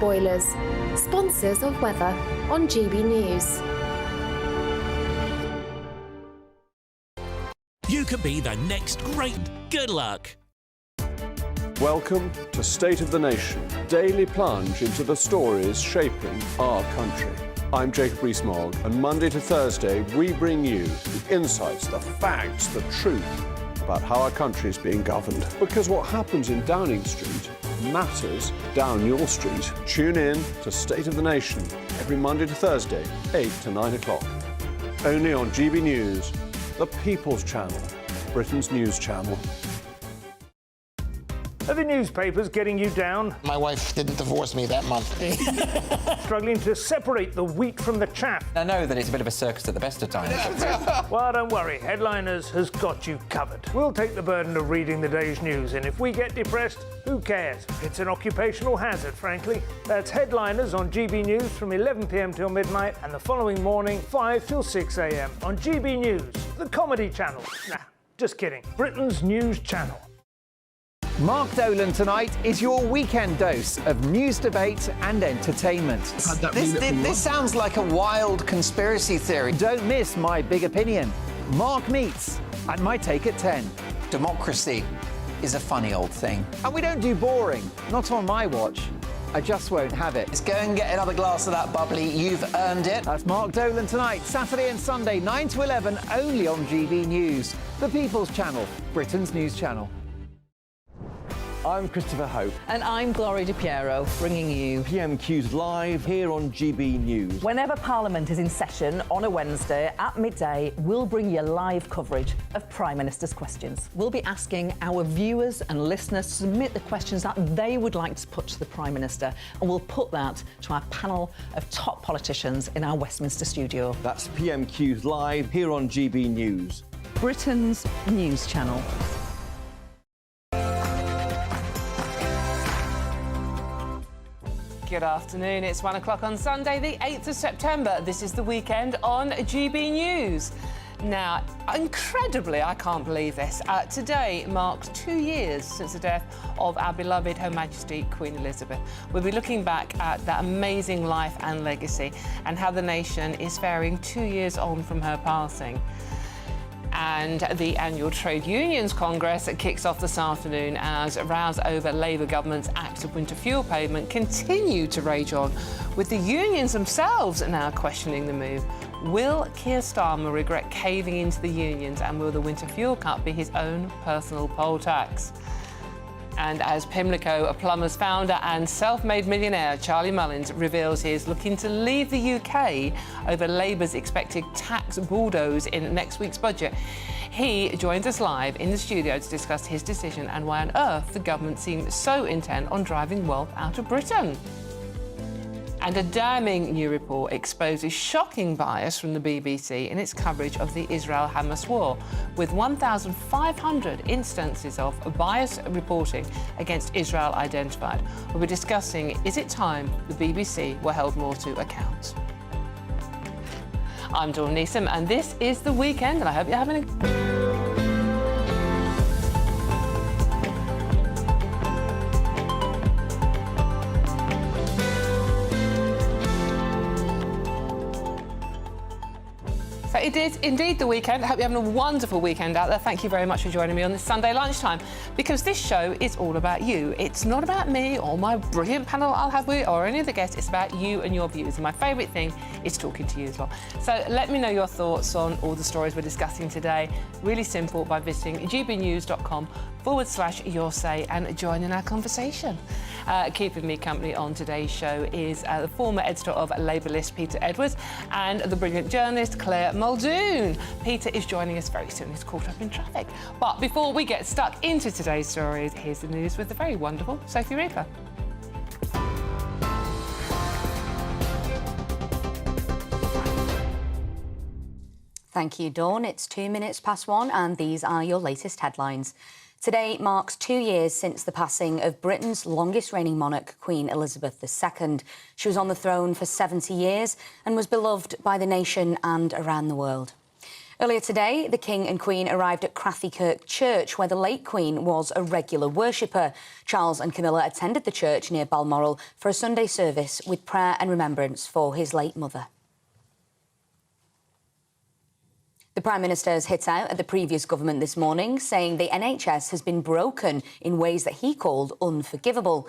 boilers. Sponsors of weather on GB News. You could be the next great. Good luck. Welcome to State of the Nation, daily plunge into the stories shaping our country. I'm Jacob Rees-Mogg, and Monday to Thursday we bring you the insights, the facts, the truth about how our country is being governed. Because what happens in Downing Street matters down your street. Tune in to State of the Nation every Monday to Thursday, 8 to 9 o'clock. Only on GB News, the People's Channel, Britain's news channel. Are the newspapers getting you down? My wife didn't divorce me that month. Struggling to separate the wheat from the chaff? I know that it's a bit of a circus at the best of times. Well, don't worry. Headliners has got you covered. We'll take the burden of reading the day's news, and if we get depressed, who cares? It's an occupational hazard, frankly. That's Headliners on GB News from 11 p.m. till midnight, and the following morning, 5 till 6 a.m. on GB News, the comedy channel. Nah, just kidding. Britain's news channel. Mark Dolan tonight is your weekend dose of news, debate and entertainment. This sounds like a wild conspiracy theory. Don't miss my big opinion. Mark meets and my take at 10. Democracy is a funny old thing. And we don't do boring, not on my watch. I just won't have it. Let's go and get another glass of that bubbly. You've earned it. That's Mark Dolan tonight, Saturday and Sunday, 9 to 11, only on GB News, the People's Channel, Britain's news channel. I'm Christopher Hope. And I'm Gloria Di Piero, bringing you PMQ's live here on GB News. Whenever Parliament is in session on a Wednesday at midday, we'll bring you live coverage of Prime Minister's questions. We'll be asking our viewers and listeners to submit the questions that they would like to put to the Prime Minister, and we'll put that to our panel of top politicians in our Westminster studio. That's PMQ's live here on GB News, Britain's news channel. Good afternoon. It's 1 o'clock on Sunday, the 8th of September. This is the weekend on GB News. Now, incredibly, I can't believe this. Today marks 2 years since the death of our beloved Her Majesty Queen Elizabeth. We'll be looking back at that amazing life and legacy and how the nation is faring 2 years on from her passing. And the annual Trade Unions Congress kicks off this afternoon as rows over Labour government's active winter fuel payment continue to rage on, with the unions themselves now questioning the move. Will Keir Starmer regret caving into the unions, and will the winter fuel cut be his own personal poll tax? And as Pimlico, a plumber's founder and self-made millionaire, Charlie Mullins, reveals he is looking to leave the UK over Labour's expected tax bulldoze in next week's budget, he joins us live in the studio to discuss his decision and why on earth the government seems so intent on driving wealth out of Britain. And a damning new report exposes shocking bias from the BBC in its coverage of the Israel-Hamas war, with 1,500 instances of biased reporting against Israel identified. We'll be discussing, is it time the BBC were held more to account? I'm Dawn Neeson, and this is The Weekend, and I hope you're having a... It is indeed the weekend. I hope you're having a wonderful weekend out there. Thank you very much for joining me on this Sunday lunchtime, because this show is all about you. It's not about me or my brilliant panel I'll have with you or any of the guests. It's about you and your views. And my favourite thing is talking to you as well. So let me know your thoughts on all the stories we're discussing today. Really simple, by visiting gbnews.com/your say and joining our conversation. Keeping me company on today's show is the former editor of Labour List, Peter Edwards, and the brilliant journalist Claire Muldoon. Peter is joining us very soon. He's caught up in traffic. But before we get stuck into today's stories, here's the news with the very wonderful Sophie Reaper. Thank you, Dawn. It's 2 minutes past 1, and these are your latest headlines. Today marks 2 years since the passing of Britain's longest-reigning monarch, Queen Elizabeth II. She was on the throne for 70 years and was beloved by the nation and around the world. Earlier today, the King and Queen arrived at Crathie Church, where the late Queen was a regular worshipper. Charles and Camilla attended the church near Balmoral for a Sunday service with prayer and remembrance for his late mother. The Prime Minister has hit out at the previous government this morning, saying the NHS has been broken in ways that he called unforgivable.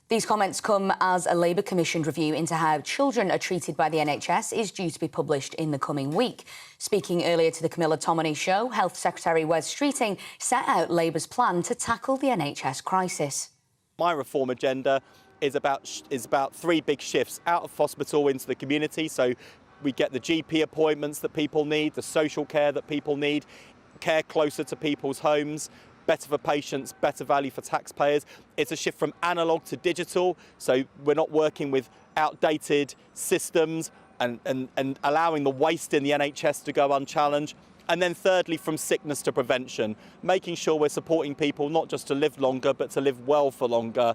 These comments come as a Labour-commissioned review into how children are treated by the NHS is due to be published in the coming week. Speaking earlier to the Camilla Tominey show, Health Secretary Wes Streeting set out Labour's plan to tackle the NHS crisis. My reform agenda is about three big shifts: out of hospital into the community, so we get the GP appointments that people need, the social care that people need, care closer to people's homes, better for patients, better value for taxpayers. It's a shift from analogue to digital, so we're not working with outdated systems and allowing the waste in the NHS to go unchallenged. And then thirdly, from sickness to prevention, making sure we're supporting people not just to live longer, but to live well for longer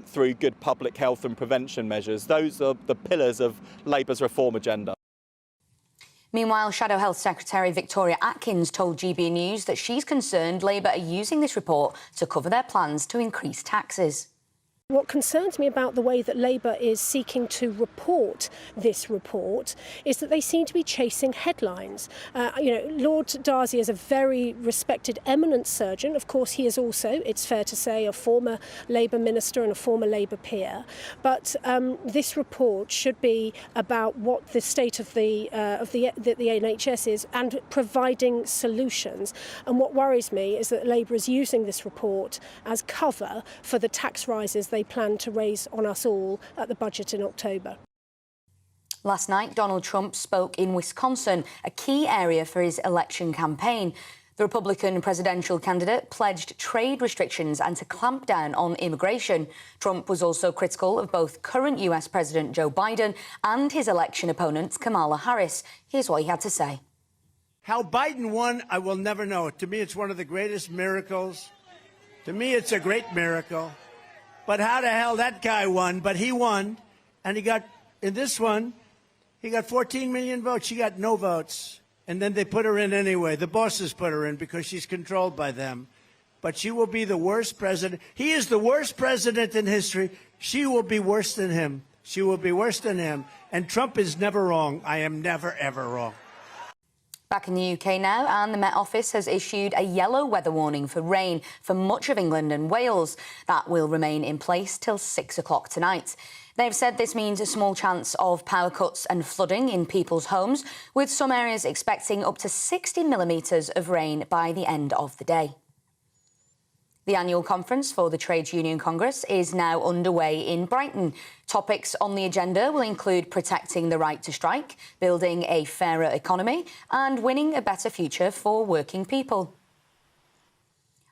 through good public health and prevention measures. Those are the pillars of Labour's reform agenda. Meanwhile, Shadow Health Secretary Victoria Atkins told GBNews that she's concerned Labour are using this report to cover their plans to increase taxes. What concerns me about the way that Labour is seeking to report this report is that they seem to be chasing headlines. Lord Darcy is a very respected, eminent surgeon. Of course, he is also, it's fair to say, a former Labour minister and a former Labour peer. But this report should be about what the state of the NHS is and providing solutions. And what worries me is that Labour is using this report as cover for the tax rises they plan to raise on us all at the budget in October. Last night, Donald Trump spoke in Wisconsin, a key area for his election campaign. The Republican presidential candidate pledged trade restrictions and to clamp down on immigration. Trump was also critical of both current US President Joe Biden and his election opponent Kamala Harris. Here's what he had to say. How Biden won, I will never know. To me, it's one of the greatest miracles. To me, it's a great miracle. But how the hell that guy won? But he won, and he got, in this one, he got 14 million votes. She got no votes. And then they put her in anyway. The bosses put her in because she's controlled by them. But she will be the worst president. He is the worst president in history. She will be worse than him. She will be worse than him. And Trump is never wrong. I am never, ever wrong. Back in the UK now, and the Met Office has issued a yellow weather warning for rain for much of England and Wales. That will remain in place till 6 o'clock tonight. They've said this means a small chance of power cuts and flooding in people's homes, with some areas expecting up to 60 millimetres of rain by the end of the day. The annual conference for the Trades Union Congress is now underway in Brighton. Topics on the agenda will include protecting the right to strike, building a fairer economy and winning a better future for working people.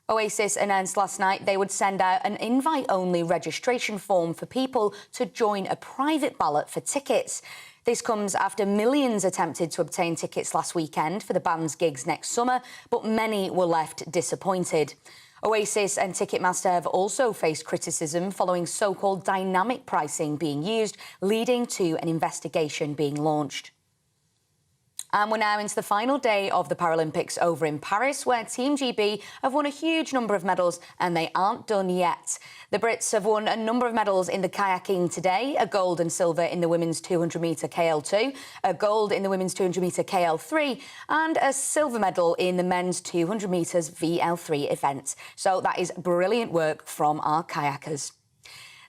Oasis announced last night they would send out an invite-only registration form for people to join a private ballot for tickets. This comes after millions attempted to obtain tickets last weekend for the band's gigs next summer, but many were left disappointed. Oasis and Ticketmaster have also faced criticism following so-called dynamic pricing being used, leading to an investigation being launched. And we're now into the final day of the Paralympics over in Paris, where Team GB have won a huge number of medals, and they aren't done yet. The Brits have won a number of medals in the kayaking today, a gold and silver in the women's 200-metre KL2, a gold in the women's 200-metre KL3, and a silver medal in the men's 200 metres VL3 event. So that is brilliant work from our kayakers.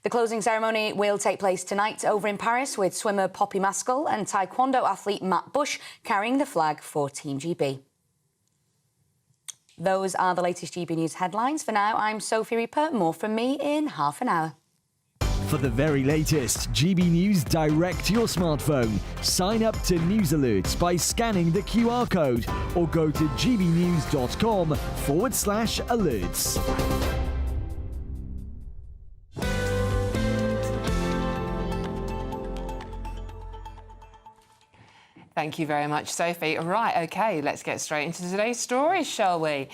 The closing ceremony will take place tonight over in Paris, with swimmer Poppy Maskell and taekwondo athlete Matt Bush carrying the flag for Team GB. Those are the latest GB News headlines. For now, I'm Sophie Reaper. More from me in half an hour. For the very latest GB News direct to your smartphone, sign up to News Alerts by scanning the QR code or go to gbnews.com/alerts. Thank you very much, Sophie. Right, OK, let's get straight into today's story, shall we?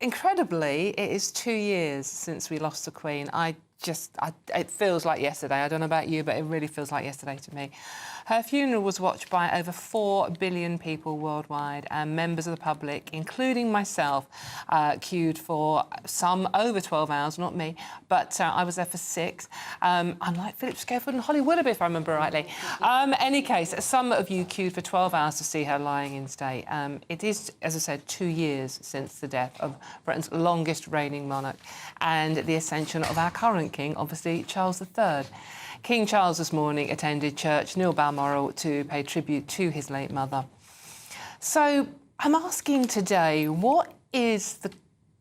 Incredibly, it is 2 years since we lost the Queen. I it feels like yesterday. I don't know about you, but it really feels like yesterday to me. Her funeral was watched by over 4 billion people worldwide, and members of the public, including myself, queued for some over 12 hours, not me, but I was there for 6, unlike Philip Schofield and Holly Willoughby, if I remember rightly. Any case, some of you queued for 12 hours to see her lying in state. It is, as I said, 2 years since the death of Britain's longest reigning monarch and the ascension of our current king, obviously Charles III. King Charles this morning attended church near Balmoral to pay tribute to his late mother. So I'm asking today, what is the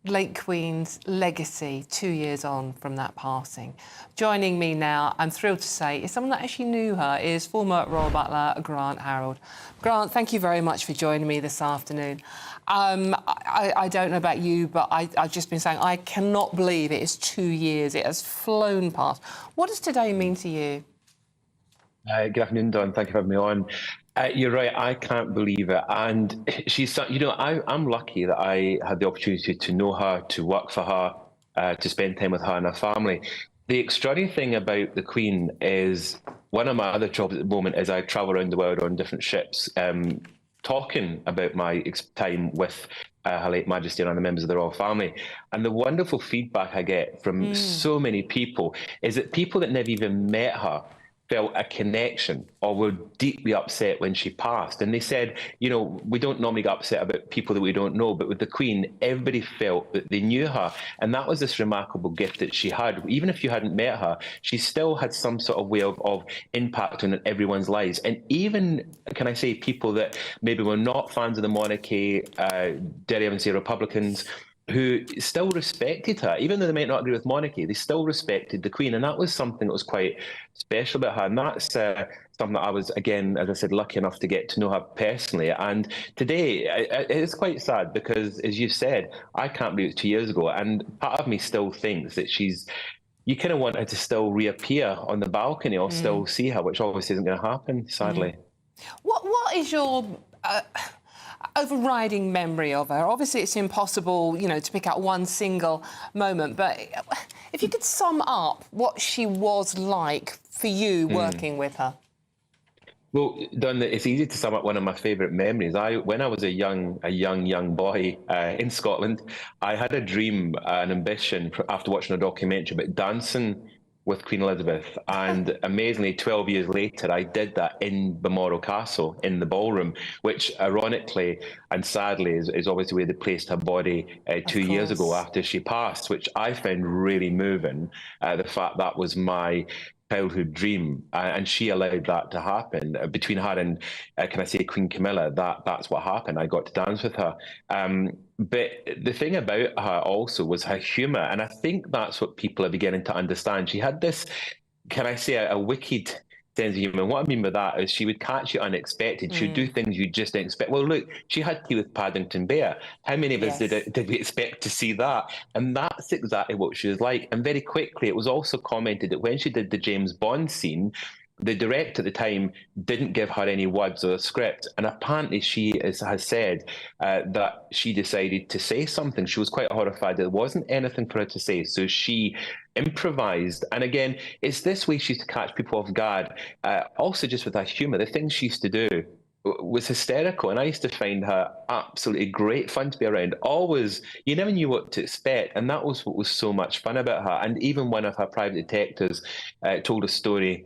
late Queen's legacy 2 years on from that passing? Joining me now, I'm thrilled to say, is someone that actually knew her, is former Royal Butler Grant Harold. Grant, thank you very much for joining me this afternoon. I don't know about you, but I've just been saying I cannot believe it is 2 years. It has flown past. What does today mean to you? Good afternoon, Dawn. Thank you for having me on. You're right, I can't believe it. And she's, you know, I'm lucky that I had the opportunity to know her, to work for her, to spend time with her and her family. The extraordinary thing about the Queen is one of my other jobs at the moment is I travel around the world on different ships, talking about my time with Her late Majesty and other members of the royal family. And the wonderful feedback I get from so many people is that people that never even met her felt a connection or were deeply upset when she passed. And they said, you know, we don't normally get upset about people that we don't know, but with the Queen, everybody felt that they knew her. And that was this remarkable gift that she had. Even if you hadn't met her, she still had some sort of way of impact on everyone's lives. And even, can I say, people that maybe were not fans of the monarchy, dare I even say Republicans, who still respected her, even though they might not agree with monarchy, they still respected the Queen. And that was something that was quite special about her. And that's something that I was, again, as I said, lucky enough to get to know her personally. And today, it is quite sad because, as you said, I can't believe it's 2 years ago. And part of me still thinks that you kind of want her to still reappear on the balcony or still see her, which obviously isn't going to happen, sadly. What is your overriding memory of her? Obviously, it's impossible, you know, to pick out one single moment, but if you could sum up what she was like for you working with her. Well, Don, it's easy to sum up one of my favourite memories. When I was a young boy in Scotland, I had a dream, an ambition after watching a documentary about dancing with Queen Elizabeth, and amazingly 12 years later I did that in Balmoral Castle in the ballroom, which ironically and sadly is obviously where they placed her body 2 years ago after she passed, which I found really moving. The fact that was my childhood dream, and she allowed that to happen. Between her and can I say Queen Camilla, that's what happened. I got to dance with her. But the thing about her also was her humour, and I think that's what people are beginning to understand. She had this, can I say, a wicked sense of humour. What I mean by that is she would catch you unexpected. She would do things you just didn't expect. Well, look, she had tea with Paddington Bear. How many of us did we expect to see that? And that's exactly what she was like. And very quickly, it was also commented that when she did the James Bond scene, the director at the time didn't give her any words or a script, and apparently she has said that she decided to say something. She was quite horrified that there wasn't anything for her to say, so she improvised. And again, it's this way she used to catch people off guard. Also, just with her humour, the things she used to do was hysterical, and I used to find her absolutely great fun to be around. Always, you never knew what to expect, and that was what was so much fun about her. And even one of her private detectives told a story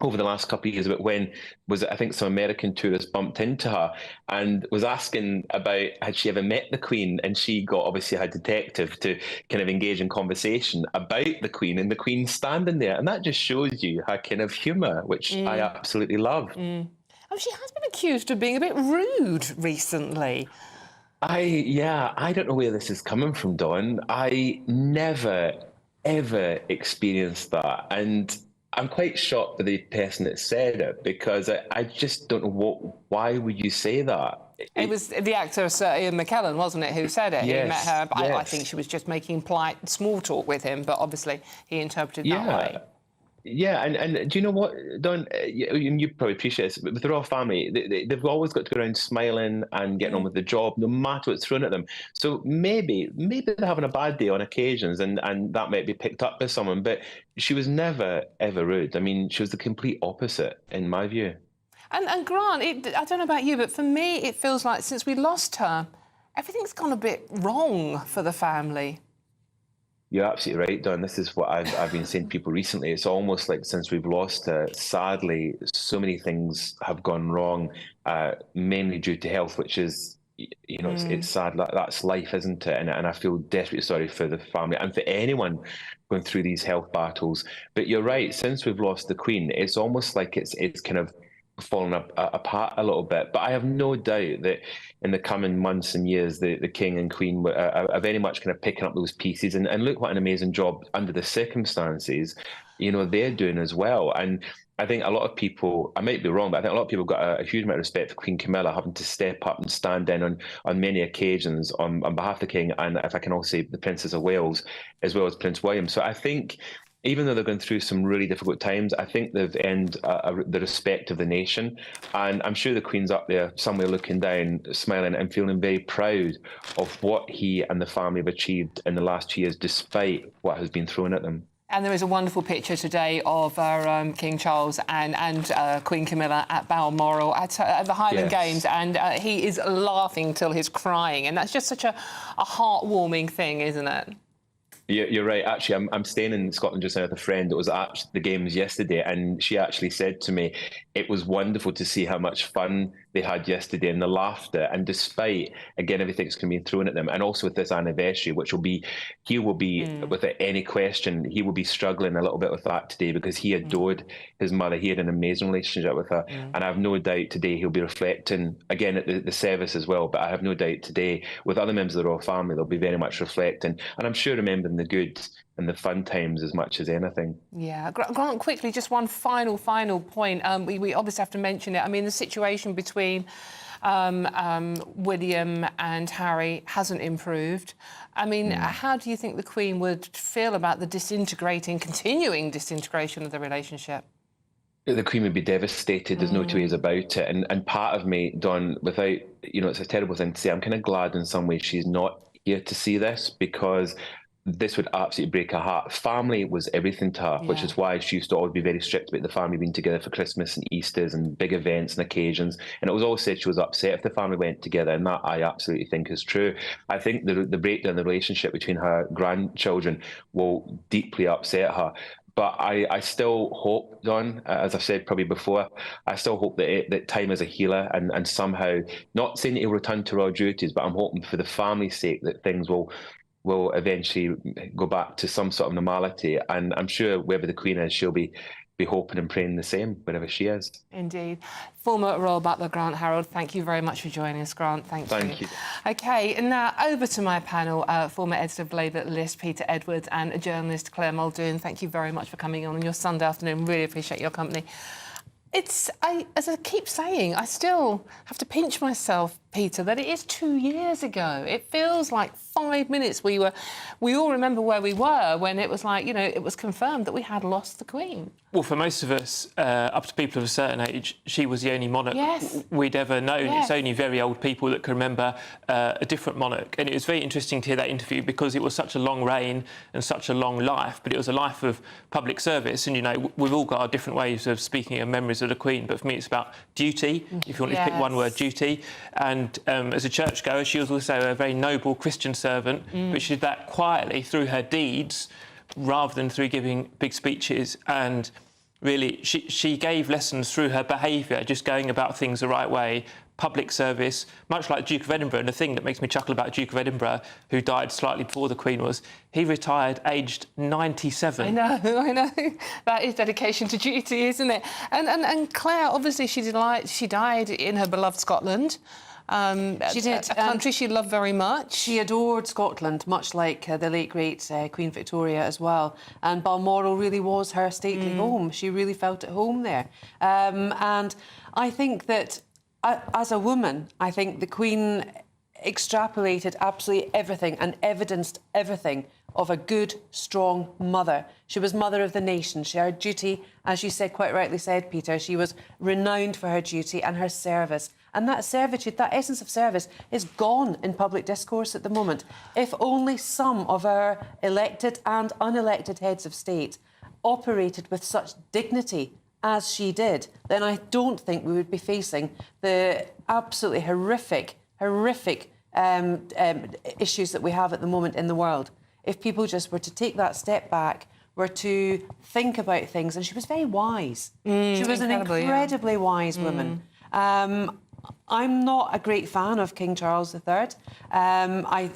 over the last couple of years about when I think some American tourist bumped into her and was asking about had she ever met the Queen, and she got obviously her detective to kind of engage in conversation about the Queen, and the Queen standing there, and that just shows you her kind of humour, which I absolutely love. Oh, she has been accused of being a bit rude recently. I don't know where this is coming from, Dawn. I never, ever experienced that, and I'm quite shocked by the person that said it, because I just don't know why would you say that? It was the actor Sir Ian McKellen, wasn't it, who said it? Yes, he met her. yes. I think she was just making polite small talk with him, but obviously he interpreted that way. Yeah, and do you know what, Don? You probably appreciate this. With the royal family, they've always got to go around smiling and getting on with the job, no matter what's thrown at them. So maybe they're having a bad day on occasions, and that might be picked up by someone. But she was never ever rude. I mean, she was the complete opposite, in my view. And Grant, I don't know about you, but for me, it feels like since we lost her, everything's gone a bit wrong for the family. You're absolutely right, Don. This is what I've been saying to people recently. It's almost like since we've lost her, sadly, so many things have gone wrong, mainly due to health, which is, you know, it's sad. That's life, isn't it? And I feel desperately sorry for the family and for anyone going through these health battles. But you're right, since we've lost the Queen, it's almost like it's kind of fallen apart a little bit. But I have no doubt that in the coming months and years, the King and Queen are very much kind of picking up those pieces. And look what an amazing job under the circumstances, you know, they're doing as well. And I think a lot of people, I might be wrong, but I think a lot of people got a huge amount of respect for Queen Camilla having to step up and stand in on many occasions on behalf of the King, and if I can also say the Princess of Wales, as well as Prince William. So I think even though they're going through some really difficult times, I think they've earned the respect of the nation. And I'm sure the Queen's up there somewhere looking down, smiling and feeling very proud of what he and the family have achieved in the last 2 years, despite what has been thrown at them. And there is a wonderful picture today of King Charles and Queen Camilla at Balmoral at the Highland Games, and he is laughing till he's crying. And that's just such a heartwarming thing, isn't it? You're right. Actually, I'm staying in Scotland just now with a friend that was at the games yesterday, and she actually said to me, it was wonderful to see how much fun they had yesterday and the laughter. And despite, again, everything's going to be thrown at them, and also with this anniversary, which will be, he will be, without any question, he will be struggling a little bit with that today because he adored his mother. He had an amazing relationship with her. And I have no doubt today he'll be reflecting, again, at the service as well, but I have no doubt today with other members of the royal family, they'll be very much reflecting. And I'm sure remembering the good and the fun times as much as anything. Yeah. Grant, quickly, just one final point. We obviously have to mention it. I mean, the situation between William and Harry hasn't improved. I mean, how do you think the Queen would feel about the continuing disintegration of the relationship? The Queen would be devastated, there's no two ways about it. And part of me, Dawn, without, you know, it's a terrible thing to say, I'm kind of glad in some ways she's not here to see this, because this would absolutely break her heart. Family was everything to her, which is why she used to always be very strict about the family being together for Christmas and Easters and big events and occasions. And it was always said she was upset if the family went together, and that I absolutely think is true. I think the breakdown in the relationship between her grandchildren will deeply upset her. But I still hope, Don, as I've said probably before, I still hope that time is a healer, and somehow, not saying that he'll return to royal duties, but I'm hoping for the family's sake that things will eventually go back to some sort of normality. And I'm sure wherever the Queen is, she'll be hoping and praying the same wherever she is. Indeed. Former Royal Butler Grant Harold, thank you very much for joining us, Grant. Thank you. OK, now over to my panel, former editor of Labour List, Peter Edwards, and journalist Claire Muldoon. Thank you very much for coming on your Sunday afternoon. Really appreciate your company. As I keep saying, I still have to pinch myself, Peter, that it is 2 years ago. It feels like 5 minutes. We all remember where we were when it was like, you know, it was confirmed that we had lost the Queen. Well, for most of us, up to people of a certain age, she was the only monarch we'd ever known. It's only very old people that can remember a different monarch. And it was very interesting to hear that interview because it was such a long reign and such a long life, but it was a life of public service. And, you know, we've all got our different ways of speaking of memories of the Queen, but for me it's about duty, if you want to pick one word, duty. And as a churchgoer, she was also a very noble Christian servant, but she did that quietly through her deeds rather than through giving big speeches. And really, she gave lessons through her behaviour, just going about things the right way, public service, much like Duke of Edinburgh. And the thing that makes me chuckle about Duke of Edinburgh, who died slightly before the Queen, was he retired aged 97. I know. That is dedication to duty, isn't it? And Claire, obviously, she died in her beloved Scotland. She did. A country she loved very much. She adored Scotland, much like the late, great Queen Victoria as well. And Balmoral really was her stately home. She really felt at home there. And I think that, as a woman, I think the Queen extrapolated absolutely everything and evidenced everything of a good, strong mother. She was mother of the nation. She had duty, as you said, quite rightly said, Peter, she was renowned for her duty and her service. And that servitude, that essence of service, is gone in public discourse at the moment. If only some of our elected and unelected heads of state operated with such dignity as she did, then I don't think we would be facing the absolutely horrific issues that we have at the moment in the world. If people just were to take that step back, were to think about things, and she was very wise. She was an incredibly wise woman. I'm not a great fan of King Charles III. I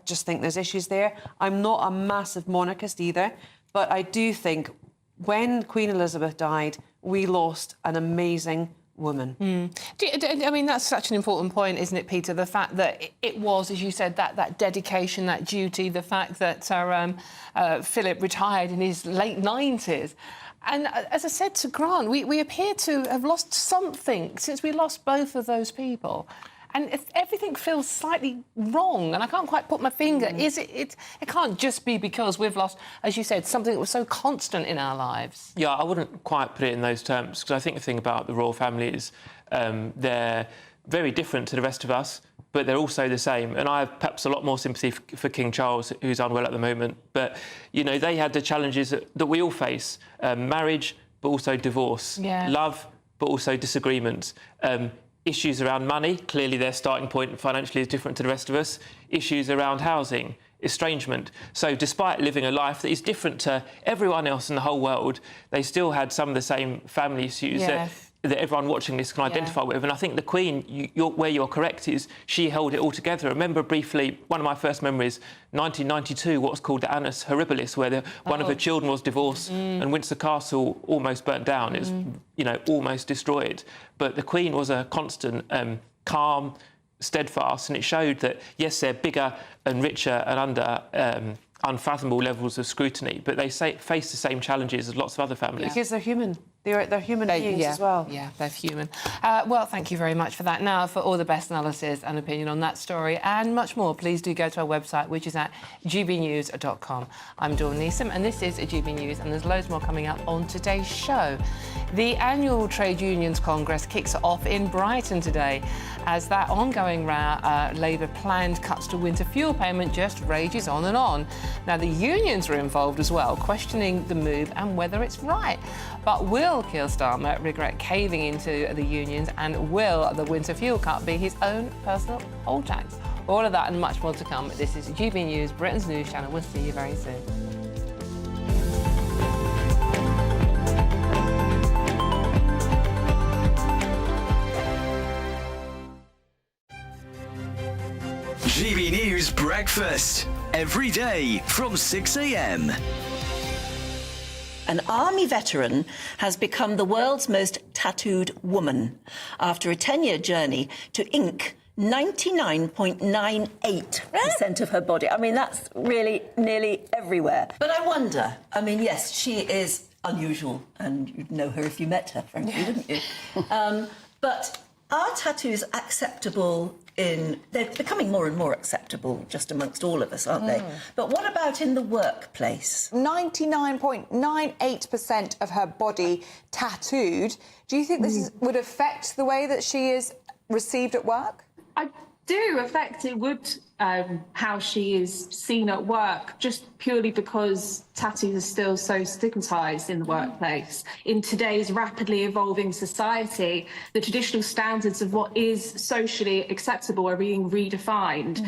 just think there's issues there. I'm not a massive monarchist either, but I do think when Queen Elizabeth died, we lost an amazing woman. I mean, that's such an important point, isn't it, Peter? The fact that it was, as you said, that dedication, that duty, the fact that Philip retired in his late 90s. And as I said to Grant, we appear to have lost something since we lost both of those people. And everything feels slightly wrong, and I can't quite put my finger. It can't just be because we've lost, as you said, something that was so constant in our lives. Yeah, I wouldn't quite put it in those terms, because I think the thing about the royal family is they're very different to the rest of us, but they're also the same. And I have perhaps a lot more sympathy for King Charles, who's unwell at the moment. But, you know, they had the challenges that we all face. Marriage, but also divorce. Yeah. Love, but also disagreements. Issues around money. Clearly, their starting point financially is different to the rest of us. Issues around housing, estrangement. So despite living a life that is different to everyone else in the whole world, they still had some of the same family issues that everyone watching this can identify with. And I think the Queen, where you're correct, is she held it all together. I remember briefly, one of my first memories, 1992, what's called the Annus Horribilis, where one of her children was divorced and Windsor Castle almost burnt down. It was, you know, almost destroyed. But the Queen was a constant, calm, steadfast, and it showed that, yes, they're bigger and richer and under unfathomable levels of scrutiny, but they face the same challenges as lots of other families. Because they're human. They're human beings as well. Yeah, they're human. Well, thank you very much for that. Now, for all the best analysis and opinion on that story and much more, please do go to our website, which is at gbnews.com. I'm Dawn Neeson, and this is GB News, and there's loads more coming up on today's show. The annual Trade Unions Congress kicks off in Brighton today as that ongoing Labour planned cuts to winter fuel payment just rages on and on. Now, the unions are involved as well, questioning the move and whether it's right. But will Keir Starmer regret caving into the unions, and will the winter fuel cut be his own personal poll tax? All of that and much more to come. This is GB News, Britain's news channel. We'll see you very soon. GB News Breakfast, every day from 6 a.m. An army veteran has become the world's most tattooed woman after a 10-year journey to ink 99.98% of her body. I mean, that's really nearly everywhere. But I wonder, I mean, yes, she is unusual, and you'd know her if you met her, frankly, wouldn't you? But are tattoos acceptable they're becoming more and more acceptable just amongst all of us, aren't they? But what about in the workplace? 99.98% of her body tattooed. Do you think this would affect the way that she is received at work? I do affect it would how she is seen at work, just purely because tattoos are still so stigmatised in the workplace. In today's rapidly evolving society, the traditional standards of what is socially acceptable are being redefined.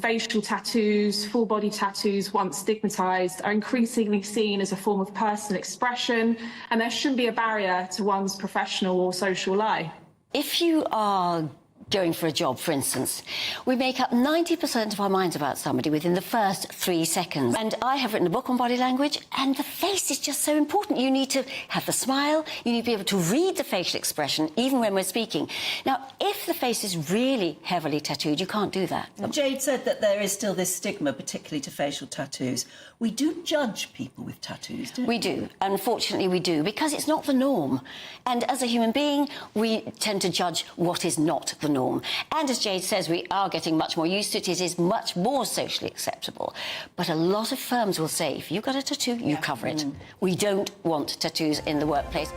Facial tattoos, full body tattoos, once stigmatised, are increasingly seen as a form of personal expression, and there shouldn't be a barrier to one's professional or social life. If you are going for a job, for instance, we make up 90% of our minds about somebody within the first 3 seconds. And I have written a book on body language, and the face is just so important. You need to have the smile, you need to be able to read the facial expression, even when we're speaking. Now, if the face is really heavily tattooed, you can't do that. Jade said that there is still this stigma, particularly to facial tattoos. We do judge people with tattoos, don't we? We do. Unfortunately, we do, because it's not the norm. And as a human being, we tend to judge what is not the norm. norm. And as Jade says, we are getting much more used to it. It is much more socially acceptable. But a lot of firms will say, if you've got a tattoo, you cover it. We don't want tattoos in the workplace.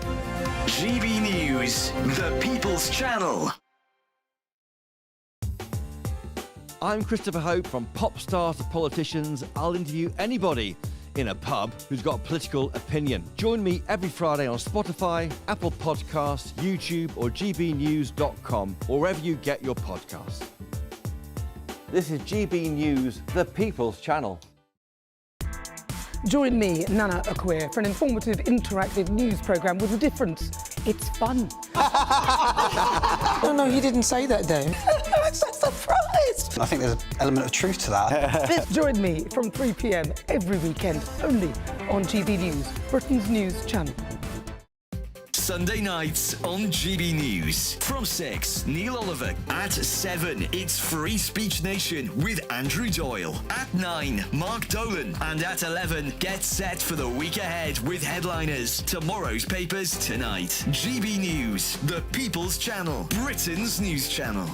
GB News, the People's Channel. I'm Christopher Hope. From pop stars to politicians, I'll interview anybody in a pub who's got a political opinion. Join me every Friday on Spotify, Apple Podcasts, YouTube or gbnews.com, or wherever you get your podcasts. This is GB News, the People's Channel. Join me, Nana Akua, for an informative, interactive news programme with a difference. It's fun. No, he didn't say that, Dave. I'm so surprised. I think there's an element of truth to that. Join me from 3 p.m. every weekend, only on GB News, Britain's news channel. Sunday nights on GB News. From 6, Neil Oliver. At 7, it's Free Speech Nation with Andrew Doyle. At 9, Mark Dolan. And at 11, get set for the week ahead with headliners. Tomorrow's papers tonight. GB News, the People's Channel, Britain's news channel.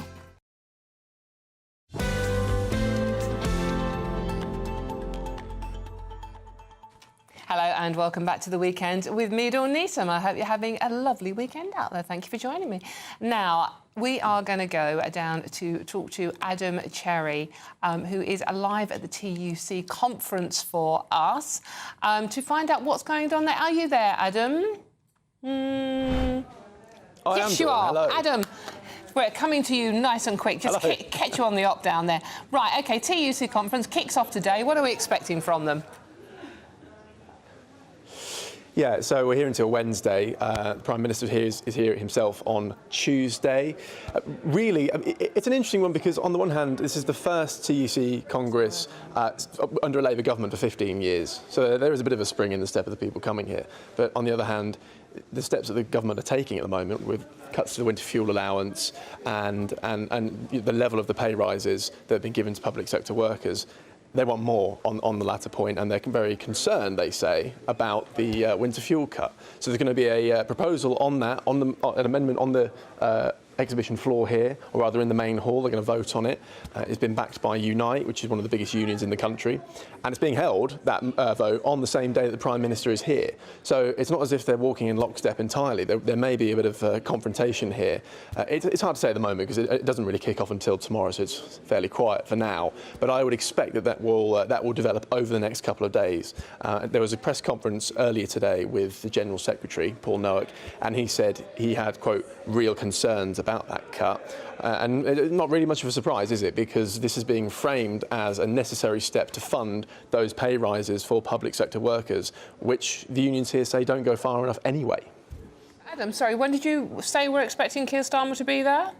Hello and welcome back to The Weekend with me, Dawn Neeson. I hope you're having a lovely weekend out there. Thank you for joining me. Now, we are going to go down to talk to Adam Cherry, who is live at the TUC conference for us, to find out what's going on there. Are you there, Adam? Yes, you are. Hello. Adam, we're coming to you nice and quick. Just catch you on the op down there. Right, OK, TUC conference kicks off today. What are we expecting from them? Yeah, so we're here until Wednesday. The Prime Minister is here himself on Tuesday. Really, it's an interesting one because, on the one hand, this is the first TUC Congress under a Labour government for 15 years. So there is a bit of a spring in the step of the people coming here. But on the other hand, the steps that the government are taking at the moment with cuts to the winter fuel allowance and the level of the pay rises that have been given to public sector workers, they want more on the latter point, and they're very concerned, they say, about the winter fuel cut. So there's going to be a proposal on that, an amendment on the exhibition floor here, or rather in the main hall. They're going to vote on it. It's been backed by Unite, which is one of the biggest unions in the country, and it's being held, that vote, on the same day that the Prime Minister is here. So it's not as if they're walking in lockstep entirely. There may be a bit of confrontation here. It's hard to say at the moment because it doesn't really kick off until tomorrow, so it's fairly quiet for now. But I would expect that will develop over the next couple of days. There was a press conference earlier today with the General Secretary, Paul Noack, and he said he had, quote, real concerns about that cut. And not really much of a surprise, is it? Because this is being framed as a necessary step to fund those pay rises for public sector workers, which the unions here say don't go far enough anyway. Adam, sorry, when did you say we're expecting Keir Starmer to be there?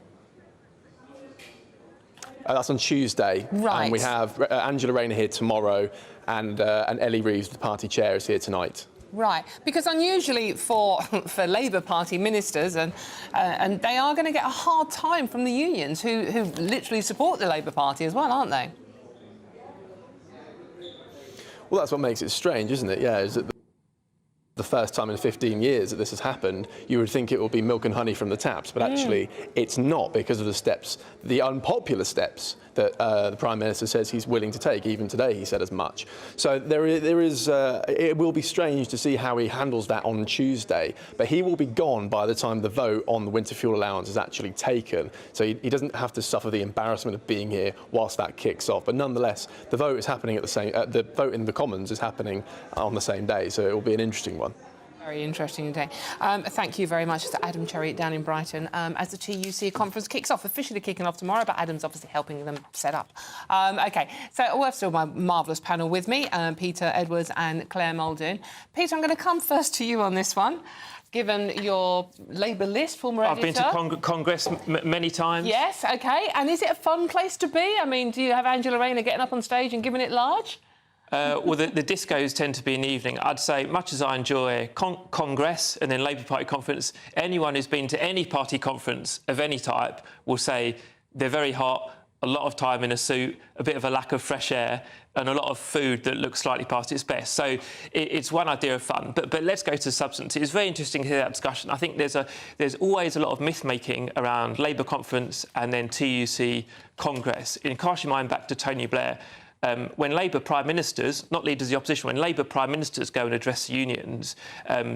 That's on Tuesday. Right. And we have Angela Rayner here tomorrow, and Ellie Reeves, the party chair, is here tonight. Right, because unusually for Labour Party ministers, and they are going to get a hard time from the unions, who literally support the Labour Party as well, aren't they? Well, that's what makes it strange, isn't it? Yeah, is that the first time in 15 years that this has happened, you would think it will be milk and honey from the taps, but actually it's not, because of the steps, the unpopular steps that the Prime Minister says he's willing to take. Even today he said as much. So there is it will be strange to see how he handles that on Tuesday, but he will be gone by the time the vote on the winter fuel allowance is actually taken. So he doesn't have to suffer the embarrassment of being here whilst that kicks off. But nonetheless, the vote is happening at the same. The vote in the Commons is happening on the same day, so it will be an interesting one. Very interesting day. Thank you very much to Adam Cherry down in Brighton as the TUC conference kicks off, officially kicking off tomorrow, but Adam's obviously helping them set up. OK, so we've still my marvellous panel with me, Peter Edwards and Claire Muldoon. Peter, I'm going to come first to you on this one. Given your Labour list, former editor. I've been to Congress many times. Yes, OK. And is it a fun place to be? I mean, do you have Angela Rayner getting up on stage and giving it large? Well, the discos tend to be in the evening. I'd say, much as I enjoy Congress and then Labour Party conference, anyone who's been to any party conference of any type will say they're very hot, a lot of time in a suit, a bit of a lack of fresh air, and a lot of food that looks slightly past its best. So it's one idea of fun. But let's go to substance. It's very interesting to hear that discussion. I think there's always a lot of myth-making around Labour conference and then TUC Congress. And cast your mind back to Tony Blair. When Labour Prime Ministers, not leaders of the opposition, when Labour Prime Ministers go and address the unions,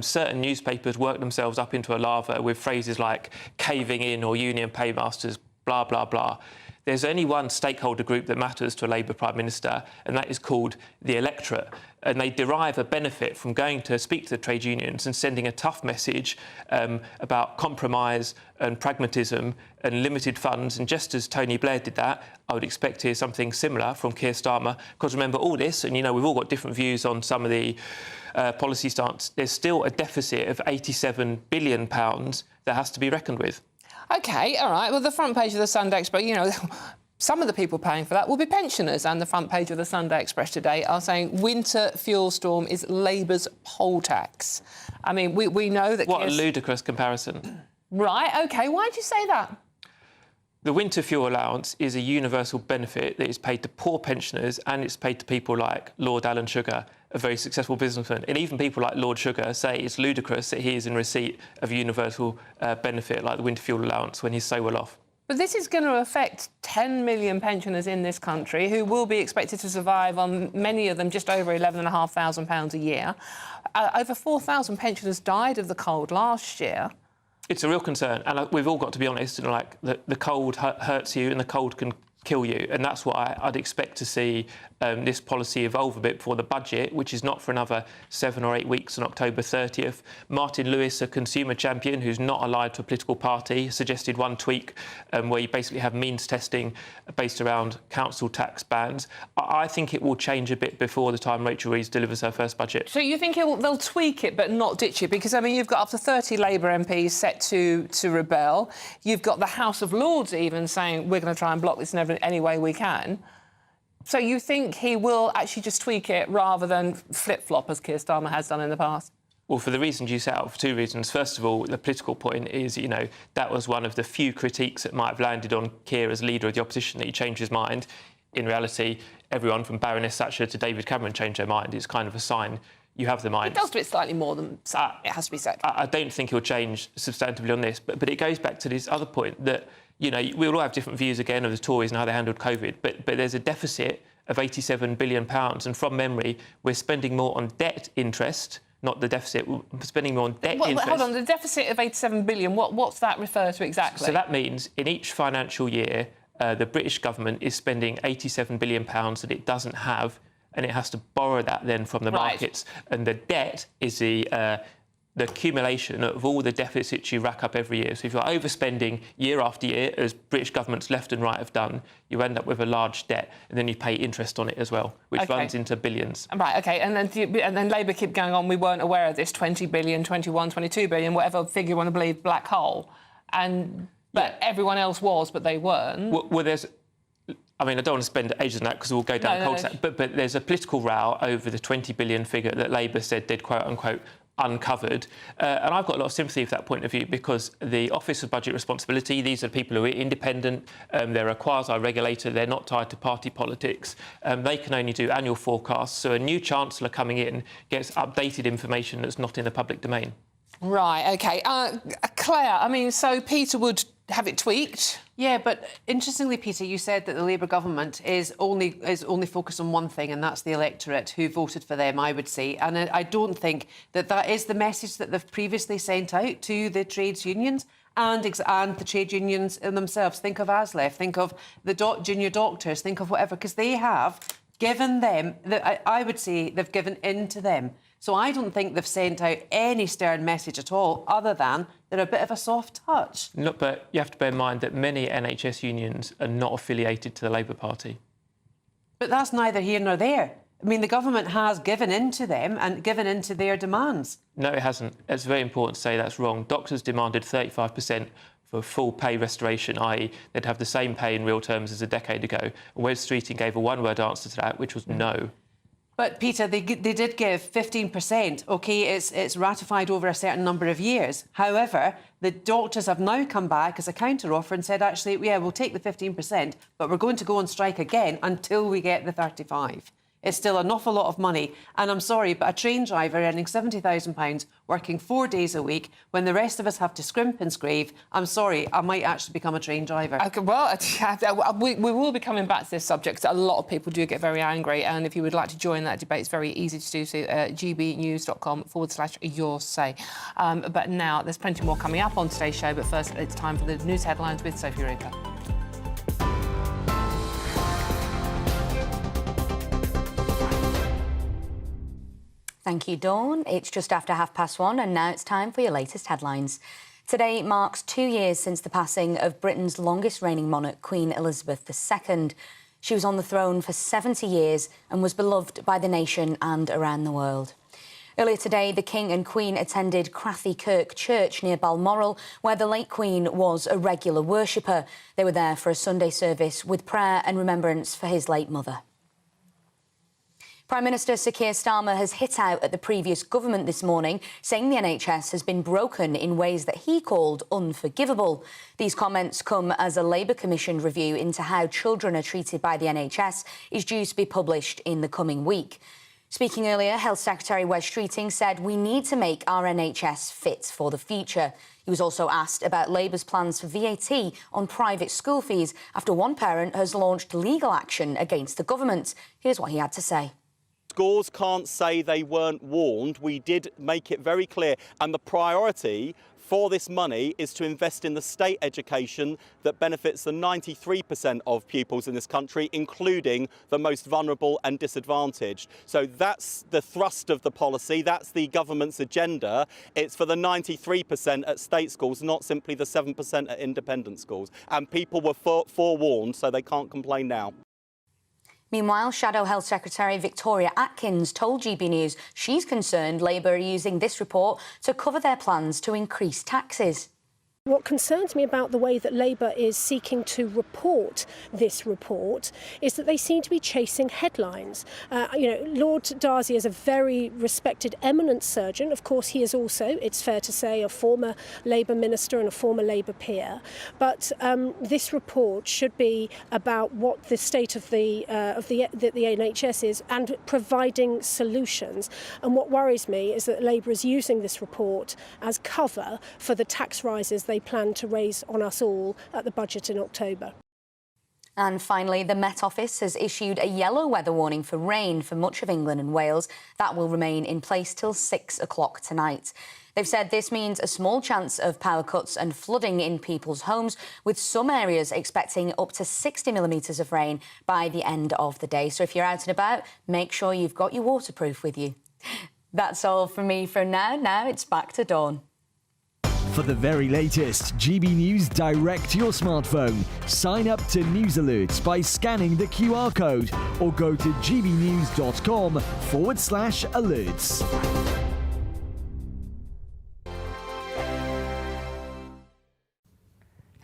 certain newspapers work themselves up into a lava with phrases like caving in or union paymasters, blah, blah, blah. There's only one stakeholder group that matters to a Labour Prime Minister, and that is called the electorate. And they derive a benefit from going to speak to the trade unions and sending a tough message about compromise and pragmatism and limited funds. And just as Tony Blair did that, I would expect to hear something similar from Keir Starmer. Because remember all this, and, you know, we've all got different views on some of the policy stance. There's still a deficit of £87 billion that has to be reckoned with. OK, all right. Well, the front page of the Sunday Express, you know, some of the people paying for that will be pensioners. And the front page of the Sunday Express today are saying winter fuel storm is Labour's poll tax. I mean, we know that... What a ludicrous comparison. Right, OK. Why do you say that? The winter fuel allowance is a universal benefit that is paid to poor pensioners, and it's paid to people like Lord Alan Sugar, a very successful businessman. And even people like Lord Sugar say it's ludicrous that he is in receipt of a universal benefit like the winter fuel allowance when he's so well off. But this is going to affect 10 million pensioners in this country who will be expected to survive on, many of them, just over £11,500 a year. Over 4,000 pensioners died of the cold last year. It's a real concern, and we've all got to be honest, and like the cold hurts you and the cold can kill you, and that's what I'd expect to see this policy evolve a bit before the budget, which is not for another 7 or 8 weeks on October 30th. Martin Lewis, a consumer champion who's not allied to a political party, suggested one tweak where you basically have means testing based around council tax bans. I think it will change a bit before the time Rachel Reeves delivers her first budget. So you think they'll tweak it but not ditch it? Because, I mean, you've got up to 30 Labour MPs set to rebel. You've got the House of Lords even saying we're going to try and block this in any way we can. So you think he will actually just tweak it rather than flip-flop, as Keir Starmer has done in the past? Well, for the reasons you set out, for two reasons. First of all, the political point is, you know, that was one of the few critiques that might have landed on Keir as leader of the opposition, that he changed his mind. In reality, everyone from Baroness Thatcher to David Cameron changed their mind. It's kind of a sign you have the mind. It does do it slightly more than it has to be said. I don't think he'll change substantively on this, but it goes back to this other point that, you know, we all have different views, again, of the Tories and how they handled COVID, but there's a deficit of £87 billion, and from memory, we're spending more on debt interest, not the deficit, we're spending more on debt interest. Hold on, the deficit of £87 billion, what's that refer to exactly? So that means in each financial year, the British government is spending £87 billion that it doesn't have, and it has to borrow that then from the markets. And the debt is the accumulation of all the deficits you rack up every year. So if you're overspending year after year, as British governments left and right have done, you end up with a large debt, and then you pay interest on it as well, which runs into billions. Right, OK, and then Labour keep going on, we weren't aware of this 20 billion, 21, 22 billion, whatever figure you want to believe, black hole. But everyone else was, but they weren't. Well, there's... I mean, I don't want to spend ages on that because we'll go down cul-de-sac, but there's a political row over the 20 billion figure that Labour said they'd, quote-unquote, uncovered. And I've got a lot of sympathy for that point of view, because the Office of Budget Responsibility, these are people who are independent, they're a quasi-regulator, they're not tied to party politics, they can only do annual forecasts, so a new Chancellor coming in gets updated information that's not in the public domain. Right, OK. Claire, I mean, so Peter would have it tweaked? Yeah, but interestingly, Peter, you said that the Labour government is only focused on one thing, and that's the electorate who voted for them, I would say. And I don't think that is the message that they've previously sent out to the trades unions and the trade unions themselves. Think of ASLEF, think of the junior doctors, think of whatever, because they have given them, I would say they've given in to them. So I don't think they've sent out any stern message at all, other than they're a bit of a soft touch. No, but you have to bear in mind that many NHS unions are not affiliated to the Labour Party. But that's neither here nor there. I mean, the government has given in to them and given in to their demands. No, it hasn't. It's very important to say that's wrong. Doctors demanded 35% for full pay restoration, i.e. they'd have the same pay in real terms as a decade ago. Wes Streeting gave a one-word answer to that, which was no. But Peter, they did give 15%. OK, it's ratified over a certain number of years. However, the doctors have now come back as a counter-offer and said, actually, yeah, we'll take the 15%, but we're going to go on strike again until we get the 35. It's still an awful lot of money. And I'm sorry, but a train driver earning £70,000, working 4 days a week, when the rest of us have to scrimp and scrave, I'm sorry, I might actually become a train driver. Okay, well, we will be coming back to this subject. A lot of people do get very angry. And if you would like to join that debate, it's very easy to do so at gbnews.com/your say. But now, there's plenty more coming up on today's show. But first, it's time for the news headlines with Sophie Rupert. Thank you, Dawn. It's just after 1:30, and now it's time for your latest headlines. Today marks 2 years since the passing of Britain's longest reigning monarch, Queen Elizabeth II. She was on the throne for 70 years and was beloved by the nation and around the world. Earlier today, the King and Queen attended Crathy Kirk Church near Balmoral, where the late Queen was a regular worshipper. They were there for a Sunday service with prayer and remembrance for his late mother. Prime Minister Sir Keir Starmer has hit out at the previous government this morning, saying the NHS has been broken in ways that he called unforgivable. These comments come as a Labour-commissioned review into how children are treated by the NHS is due to be published in the coming week. Speaking earlier, Health Secretary Wes Streeting said we need to make our NHS fit for the future. He was also asked about Labour's plans for VAT on private school fees after one parent has launched legal action against the government. Here's what he had to say. Schools can't say they weren't warned. We did make it very clear. And the priority for this money is to invest in the state education that benefits the 93% of pupils in this country, including the most vulnerable and disadvantaged. So that's the thrust of the policy. That's the government's agenda. It's for the 93% at state schools, not simply the 7% at independent schools. And people were forewarned, so they can't complain now. Meanwhile, Shadow Health Secretary Victoria Atkins told GB News she's concerned Labour are using this report to cover their plans to increase taxes. What concerns me about the way that Labour is seeking to report this report is that they seem to be chasing headlines. Lord Darcy is a very respected, eminent surgeon. Of course, he is also, it's fair to say, a former Labour minister and a former Labour peer. But this report should be about what the state of the NHS is and providing solutions. And what worries me is that Labour is using this report as cover for the tax rises they plan to raise on us all at the budget in October. And finally, the Met Office has issued a yellow weather warning for rain for much of England and Wales. That will remain in place till 6 o'clock tonight. They've said this means a small chance of power cuts and flooding in people's homes, with some areas expecting up to 60 millimetres of rain by the end of the day. So if you're out and about, make sure you've got your waterproof with you. That's all from me for now. Now it's back to Dawn. For the very latest GB News direct to your smartphone, sign up to News Alerts by scanning the QR code or go to gbnews.com/alerts.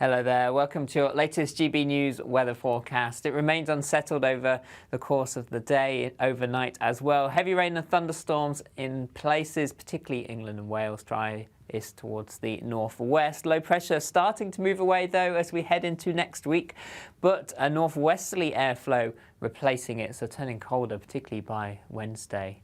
Hello there, welcome to your latest GB News weather forecast. It remains unsettled over the course of the day, overnight as well. Heavy rain and thunderstorms in places, particularly England and Wales, dry is towards the northwest. Low pressure starting to move away though as we head into next week, but a northwesterly airflow replacing it, so turning colder, particularly by Wednesday.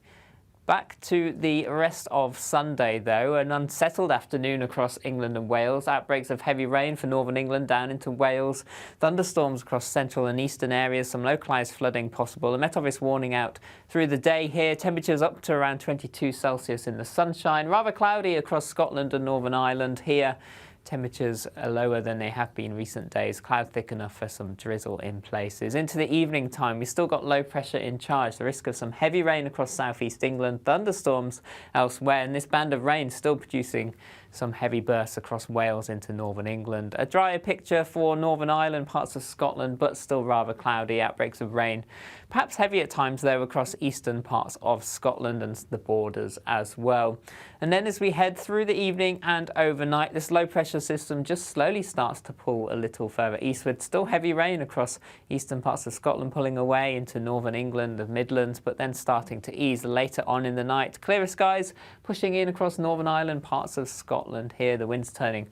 Back to the rest of Sunday, though. An unsettled afternoon across England and Wales. Outbreaks of heavy rain for northern England down into Wales. Thunderstorms across central and eastern areas. Some localised flooding possible. The Met Office warning out through the day here. Temperatures up to around 22 Celsius in the sunshine. Rather cloudy across Scotland and Northern Ireland here. Temperatures are lower than they have been recent days. Cloud thick enough for some drizzle in places. Into the evening time, we've still got low pressure in charge. The risk of some heavy rain across southeast England, thunderstorms elsewhere, and this band of rain still producing Some heavy bursts across Wales into northern England. A drier picture for Northern Ireland, parts of Scotland, but still rather cloudy. Outbreaks of rain. Perhaps heavy at times, though, across eastern parts of Scotland and the borders as well. And then as we head through the evening and overnight, this low-pressure system just slowly starts to pull a little further eastward. Still heavy rain across eastern parts of Scotland, pulling away into northern England, the Midlands, but then starting to ease later on in the night. Clearer skies pushing in across Northern Ireland, parts of Scotland. Here, the wind's turning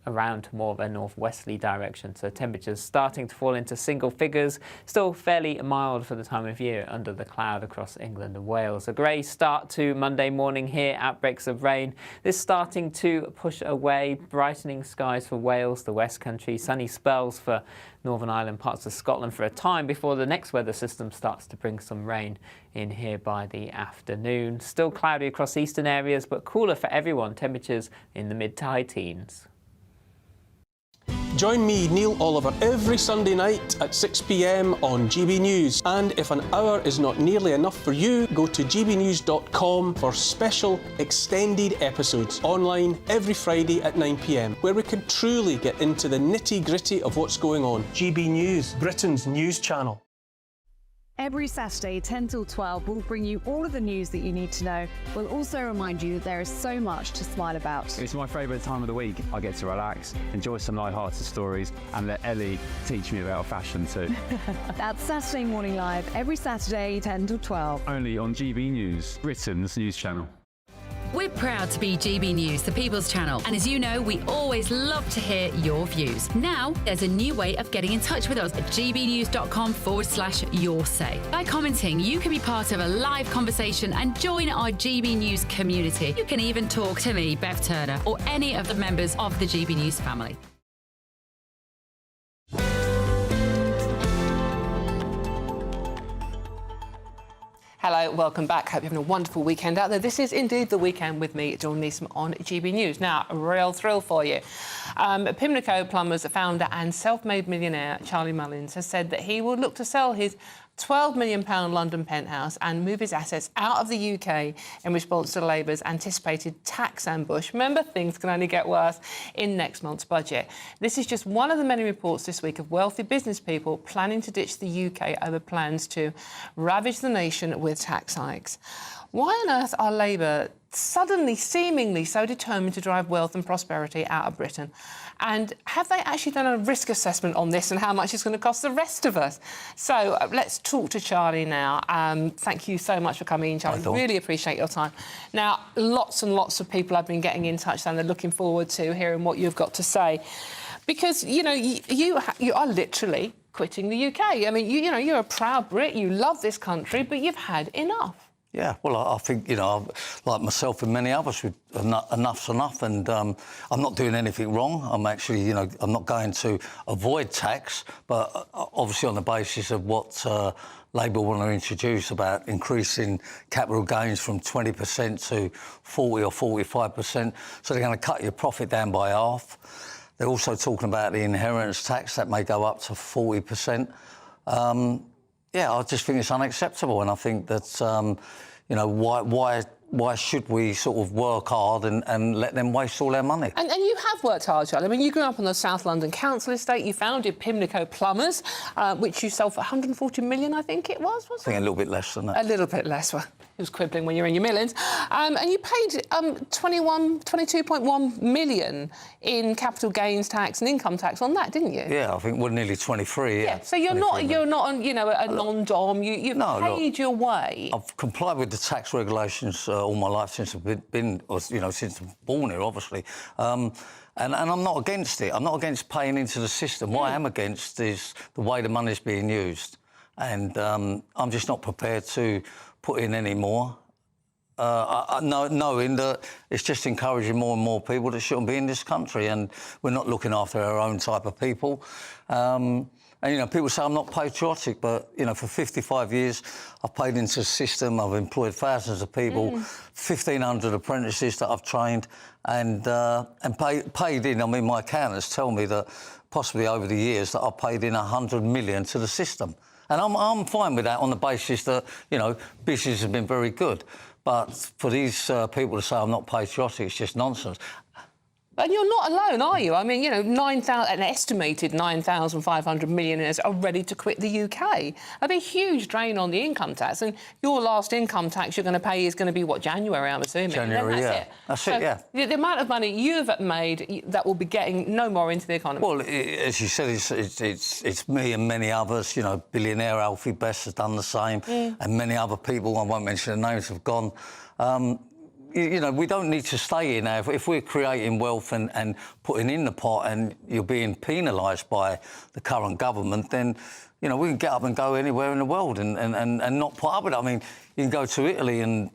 around to more of a northwesterly direction, so temperatures starting to fall into single figures. Still fairly mild for the time of year under the cloud across England and Wales. A grey start to Monday morning here, outbreaks of rain. This starting to push away, brightening skies for Wales, the West Country, sunny spells for Northern Ireland, parts of Scotland for a time before the next weather system starts to bring some rain in here by the afternoon. Still cloudy across eastern areas, but cooler for everyone. Temperatures in the mid to high teens. Join me, Neil Oliver, every Sunday night at 6 p.m. on GB News. And if an hour is not nearly enough for you, go to gbnews.com for special extended episodes online every Friday at 9 p.m, where we can truly get into the nitty-gritty of what's going on. GB News, Britain's news channel. Every Saturday, 10 till 12, we'll bring you all of the news that you need to know. We'll also remind you that there is so much to smile about. It's my favourite time of the week. I get to relax, enjoy some light-hearted stories, and let Ellie teach me about fashion too. That's Saturday Morning Live, every Saturday, 10 till 12. Only on GB News, Britain's news channel. We're proud to be GB News, the People's Channel. And as you know, we always love to hear your views. Now, there's a new way of getting in touch with us at gbnews.com/your say. By commenting, you can be part of a live conversation and join our GB News community. You can even talk to me, Bev Turner, or any of the members of the GB News family. Hello, welcome back. Hope you're having a wonderful weekend out there. This is indeed the weekend with me, Dawn Neeson, on GB News. Now, a real thrill for you. Pimlico Plumbers founder and self-made millionaire Charlie Mullins has said that he will look to sell his £12 million London penthouse and move his assets out of the UK in response to Labour's anticipated tax ambush. Remember, things can only get worse in next month's budget. This is just one of the many reports this week of wealthy business people planning to ditch the UK over plans to ravage the nation with tax hikes. Why on earth are Labour suddenly, seemingly so determined to drive wealth and prosperity out of Britain? And have they actually done a risk assessment on this and how much it's going to cost the rest of us? So let's talk to Charlie now. Thank you so much for coming in, Charlie. Really appreciate your time. Now, lots and lots of people have been getting in touch and they're looking forward to hearing what you've got to say. Because, you know, you are literally quitting the UK. I mean, you know, you're a proud Brit, you love this country, but you've had enough. Yeah, well, I think, you know, like myself and many others, enough's enough, and I'm not doing anything wrong. I'm actually, you know, I'm not going to avoid tax, but obviously on the basis of what Labour want to introduce about increasing capital gains from 20% to 40 or 45%. So they're going to cut your profit down by half. They're also talking about the inheritance tax that may go up to 40%. Yeah, I just think it's unacceptable, and I think that, you know, why should we sort of work hard and let them waste all our money? And you have worked hard, Charlie. I mean, you grew up on the South London Council estate. You founded Pimlico Plumbers, which you sold for 140 million, I think it was, wasn't it? I think a little bit less than that. A little bit less. Well, it was quibbling when you were in your millions. And you paid 22.1 million in capital gains tax and income tax on that, didn't you? Yeah, I think we're nearly 23. Yeah. So you're not you know, a non-dom. You've paid your way. I've complied with the tax regulations all my life since I've been, you know, since I'm born here, obviously. And I'm not against it. I'm not against paying into the system. What I am against is the way the money's being used. And I'm just not prepared to put in any more. Knowing that it's just encouraging more and more people that shouldn't be in this country, and we're not looking after our own type of people. And, you know, people say I'm not patriotic, but, you know, for 55 years, I've paid into the system, I've employed thousands of people, 1,500 apprentices that I've trained, and paid in. I mean, my accountants tell me that possibly over the years that I've paid in 100 million to the system. And I'm fine with that on the basis that, you know, business has been very good. But for these people to say I'm not patriotic, it's just nonsense. And you're not alone, are you? I mean, you know, an estimated 9,500 millionaires are ready to quit the UK. That'd be a huge drain on the income tax. And your last income tax you're going to pay is going to be, what, January, I'm assuming? January, yeah. That's it, yeah. The amount of money you've made, that will be getting no more into the economy. Well, as you said, it's me and many others. You know, billionaire Alfie Best has done the same, and many other people, I won't mention the names, have gone. You know, we don't need to stay here now. If we're creating wealth and putting in the pot and you're being penalised by the current government, then, you know, we can get up and go anywhere in the world and not put up with it. I mean, you can go to Italy and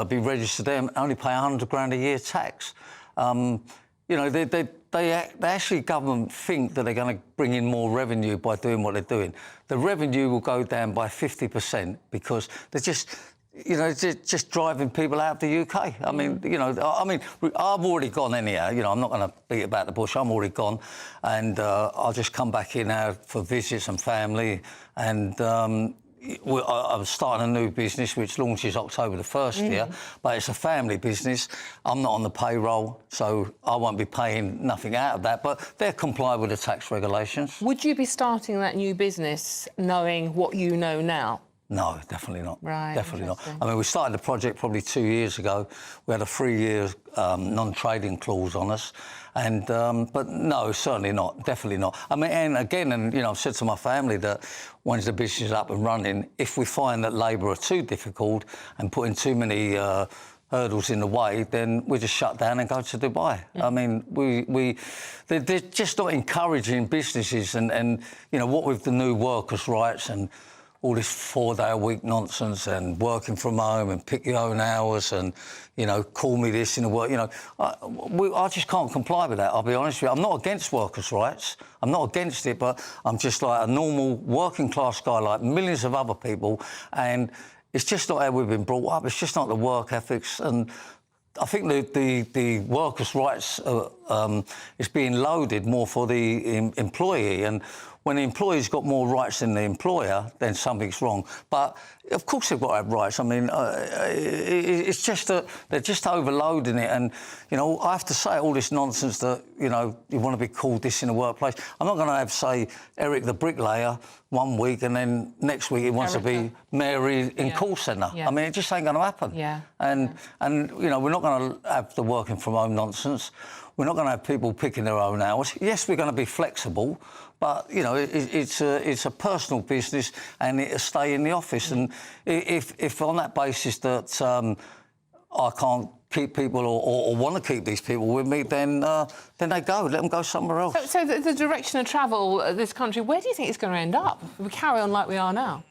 be registered there and only pay 100 grand a year tax. You know, they actually, government think that they're going to bring in more revenue by doing what they're doing. The revenue will go down by 50% because they're just... You know, just driving people out of the UK. I mean, you know, I've already gone anyhow. You know, I'm not going to beat about the bush. I'm already gone, and I'll just come back here now for visits and family. And I'm starting a new business which launches October the 1st here, but it's a family business. I'm not on the payroll, so I won't be paying nothing out of that. But they're compliant with the tax regulations. Would you be starting that new business knowing what you know now? No, definitely not. Right, definitely not. I mean, we started the project probably 2 years ago. We had a 3-year non-trading clause on us, and but no, certainly not. Definitely not. I mean, and again, you know, I've said to my family that once the business is up and running, if we find that Labour are too difficult and putting too many hurdles in the way, then we just shut down and go to Dubai. I mean, they're just not encouraging businesses, and you know, what with the new workers' rights and all this 4-day-a-week nonsense and working from home and pick your own hours and, you know, call me this in the work. You know, I just can't comply with that, I'll be honest with you. I'm not against workers' rights. I'm not against it, but I'm just like a normal working-class guy like millions of other people, and it's just not how we've been brought up. It's just not the work ethics. And I think the workers' rights is being loaded more for the employee, and when the employee's got more rights than the employer, then something's wrong. But of course they've got to have rights. I mean, it's just that they're just overloading it, and you know, I have to say all this nonsense that, you know, you want to be called this in the workplace. I'm not going to have, say, Eric the bricklayer one week and then next week he wants to be Mary in call centre. I mean, it just ain't going to happen. And you know, we're not going to have the working from home nonsense. We're not going to have people picking their own hours. Yes, we're going to be flexible, but, you know, it's a personal business and it'll stay in the office. And if on that basis that I can't keep people or want to keep these people with me, then they go. Let them go somewhere else. So the direction of travel this country, where do you think it's going to end up if we carry on like we are now?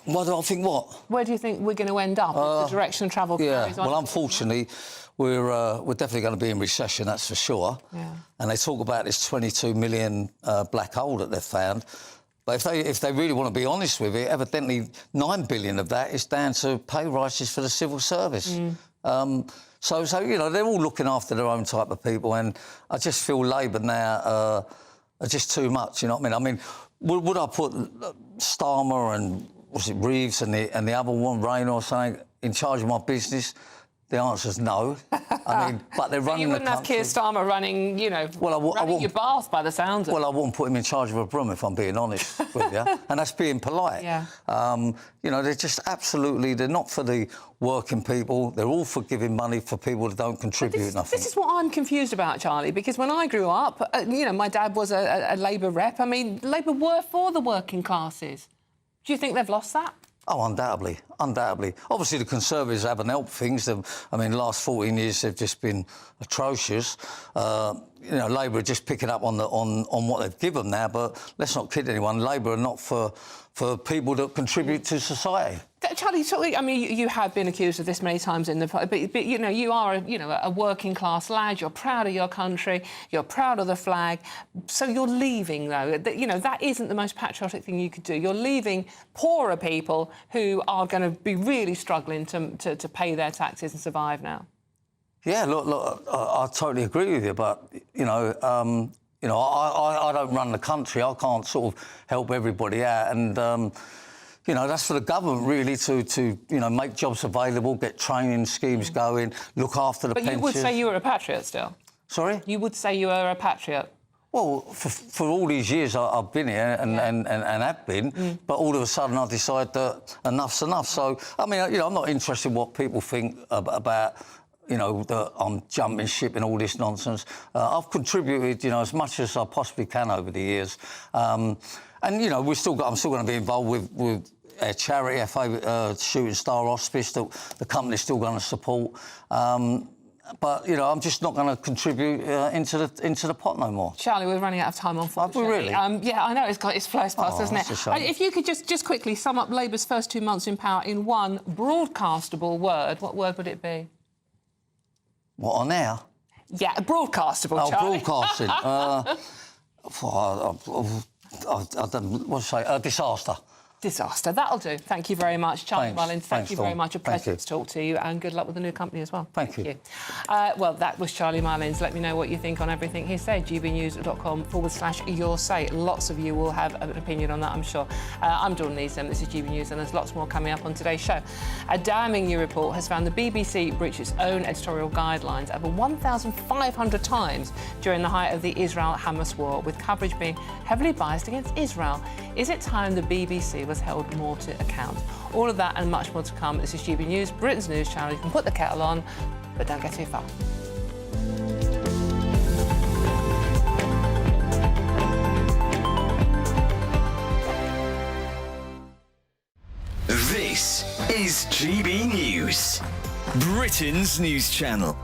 What do I think what? Where do you think we're going to end up if the direction of travel carries on? Well, unfortunately, we're definitely going to be in recession, that's for sure. And they talk about this 22 million black hole that they've found. But if they really want to be honest with it, evidently 9 billion of that is down to pay rises for the civil service. So you know, they're all looking after their own type of people, and I just feel Labour now are just too much. You know what I mean? Would I put Starmer and was it Reeves and the other one, Rain or something, in charge of my business? The answer's no. I mean, but they're running the country. You wouldn't have Keir Starmer running, you know, running your bath by the sounds of it. Well, I wouldn't put him in charge of a broom, if I'm being honest with you. And that's being polite. You know, they're just absolutely... They're not for the working people. They're all for giving money for people that don't contribute nothing. This is what I'm confused about, Charlie, because when I grew up, you know, my dad was a Labour rep. I mean, Labour were for the working classes. Do you think they've lost that? Oh, undoubtedly, undoubtedly. Obviously, the Conservatives haven't helped things. I mean, the last 14 years they've just been atrocious. You know, Labour are just picking up on what they've given now. But let's not kid anyone. Labour are not for people that contribute to society. Charlie, I mean, you have been accused of this many times in the... But you know, you are, a working-class lad. You're proud of your country. You're proud of the flag. So you're leaving, though. You know, that isn't the most patriotic thing you could do. You're leaving poorer people who are going to be really struggling to pay their taxes and survive now. Yeah, look, I totally agree with you, but, you know, I don't run the country. I can't sort of help everybody out, and... you know, that's for the government, really, to make jobs available, get training schemes going, look after the pensions. But you would say you were a patriot still? Sorry? You would say you are a patriot? Well, for all these years I've been here and have been, but all of a sudden I decide that enough's enough. So, I mean, you know, I'm not interested in what people think about, you know, that I'm jumping ship and all this nonsense. I've contributed, you know, as much as I possibly can over the years. And, you know, I'm still going to be involved with a charity, FA Shooting Star Hospice, that the company's still going to support. But, you know, I'm just not going to contribute into the pot no more. Charlie, we're running out of time, unfortunately. Really? Yeah, I know, it's flows past, doesn't it? That's a shame. If you could just quickly sum up Labour's first 2 months in power in one broadcastable word, what word would it be? What, on air? Yeah, broadcastable, Charlie. Broadcasting. I don't want to say, disaster. Disaster. That'll do. Thank you very much, Charlie Mullins. Thank you very much. A pleasure to talk to you, and good luck with the new company as well. Thank you. Well, that was Charlie Mullins. Let me know what you think on everything he said. gbnews.com/your say. Lots of you will have an opinion on that, I'm sure. I'm Dawn Neeson. This is GB News, and there's lots more coming up on today's show. A damning new report has found the BBC breached its own editorial guidelines over 1,500 times during the height of the Israel-Hamas war, with coverage being heavily biased against Israel. Is it time the BBC was held more to account? All of that and much more to come. This is GB News, Britain's news channel. You can put the kettle on, but don't get too far. This is GB News, Britain's news channel.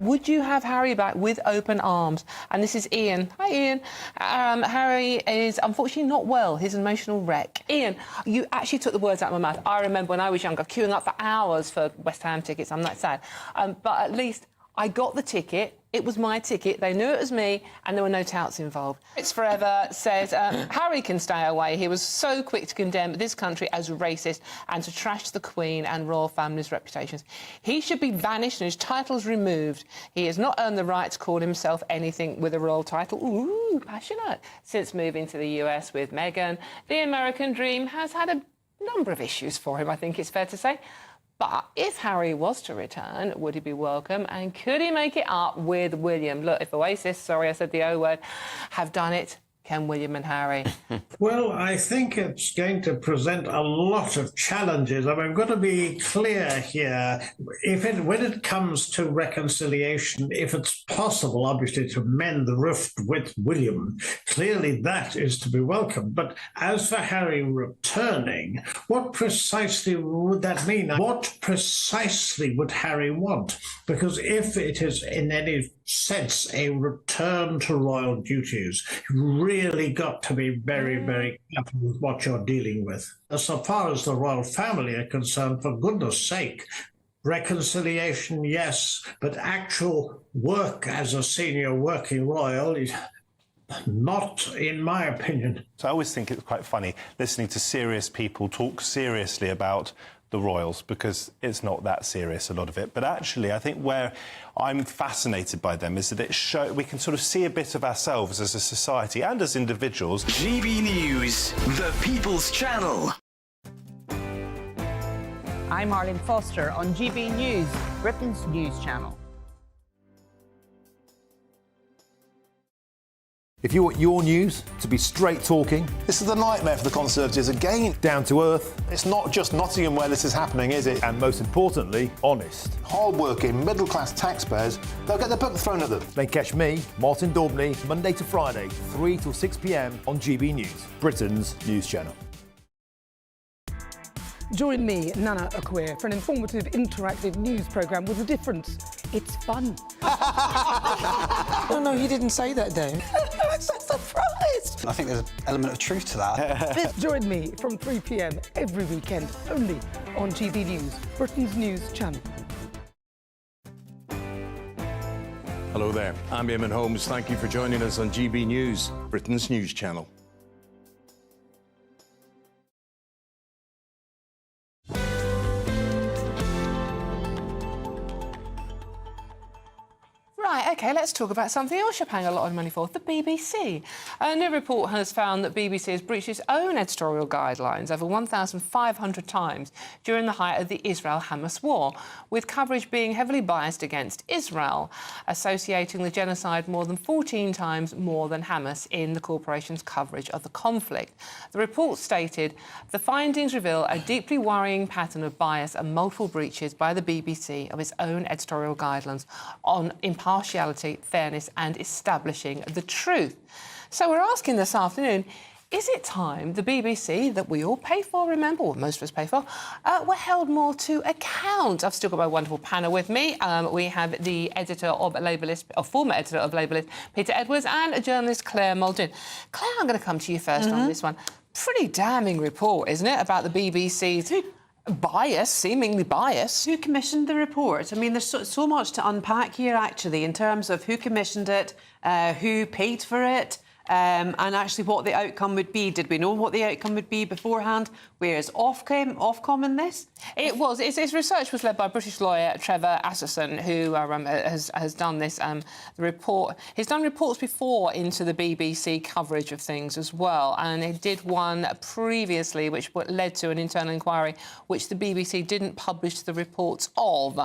Would you have Harry back with open arms? And this is Ian. Hi, Ian. Harry is unfortunately not well. He's an emotional wreck. Ian, you actually took the words out of my mouth. I remember when I was younger, queuing up for hours for West Ham tickets. I'm that sad. But at least I got the ticket. It was my ticket. They knew it was me, and there were no touts involved. It's Forever says Harry can stay away. He was so quick to condemn this country as racist and to trash the Queen and royal family's reputations. He should be banished and his titles removed. He has not earned the right to call himself anything with a royal title. Ooh, passionate. Since moving to the US with Meghan, the American dream has had a number of issues for him, I think it's fair to say. But if Harry was to return, would he be welcome? And could he make it up with William? Look, if Oasis, sorry I said the O word, have done it, can William and Harry? Well, I think it's going to present a lot of challenges. I mean, I've got to be clear here. When it comes to reconciliation, if it's possible, obviously, to mend the rift with William, clearly that is to be welcomed. But as for Harry returning, what precisely would that mean? What precisely would Harry want? Because if it is in any sense a return to royal duties, you really got to be very, very careful with what you're dealing with. As far as the royal family are concerned, for goodness sake, reconciliation, yes, but actual work as a senior working royal is not, in my opinion. So I always think it's quite funny listening to serious people talk seriously about the royals, because it's not that serious, a lot of it. But actually, I think where I'm fascinated by them is that we can sort of see a bit of ourselves as a society and as individuals. GB News, the People's Channel. I'm Arlene Foster on GB News, Britain's news channel. If you want your news to be straight talking... This is a nightmare for the Conservatives again. Down to earth. It's not just Nottingham where this is happening, is it? And most importantly, honest. Hard-working, middle-class taxpayers, they'll get their book thrown at them. Then catch me, Martin Daubney, Monday to Friday, 3 till 6 p.m. on GB News, Britain's news channel. Join me, Nana Akua, for an informative, interactive news programme with a difference. It's fun. No, he didn't say that, though. I'm so surprised. I think there's an element of truth to that. Join me from 3 p.m. every weekend, only on GB News, Britain's news channel. Hello there, I'm Eamon Holmes. Thank you for joining us on GB News, Britain's news channel. Right, OK, let's talk about something else you're paying a lot of money for, the BBC. A new report has found that BBC has breached its own editorial guidelines over 1,500 times during the height of the Israel-Hamas war, with coverage being heavily biased against Israel, associating the genocide more than 14 times more than Hamas in the corporation's coverage of the conflict. The report stated the findings reveal a deeply worrying pattern of bias and multiple breaches by the BBC of its own editorial guidelines on impartiality, fairness and establishing the truth. So we're asking this afternoon, is it time the BBC, that we all pay for, remember, or most of us pay for, were held more to account? I've still got my wonderful panel with me. We have the editor of Labourlist, or former editor of Labourlist, Peter Edwards, and journalist Claire Muldoon. Claire, I'm going to come to you first on this one. Pretty damning report, isn't it, about the BBC's bias, seemingly bias. Who commissioned the report? I mean, there's so much to unpack here, actually, in terms of who commissioned it, who paid for it, and actually what the outcome would be. Did we know what the outcome would be beforehand? Where is Ofcom in this? It was. Its research was led by British lawyer Trevor Asserson, who has done this the report. He's done reports before into the BBC coverage of things as well, and he did one previously which led to an internal inquiry which the BBC didn't publish the reports of.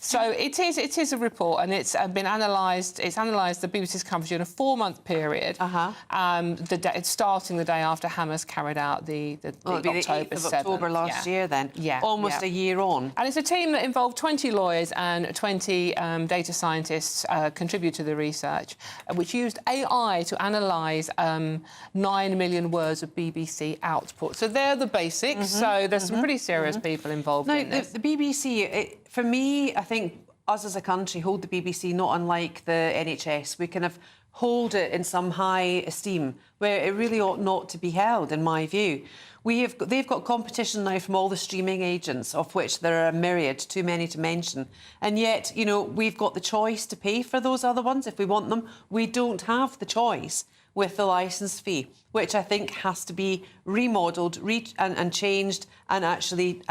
So it is a report, and it's been analysed. It's analysed the BBC's coverage in a 4-month period. It's starting the day after Hamas carried out the October 7th. October last year, then. Yeah. Almost a year on. And it's a team that involved 20 lawyers and 20 data scientists contribute to the research, which used AI to analyse 9 million words of BBC output. So they're the basics. So there's some pretty serious people involved in this. The BBC, for me, I think us as a country hold the BBC not unlike the NHS. We kind of hold it in some high esteem where it really ought not to be held, in my view. They've got competition now from all the streaming agents, of which there are a myriad, too many to mention. And yet, you know, we've got the choice to pay for those other ones if we want them. We don't have the choice with the licence fee, which I think has to be remodelled and changed and actually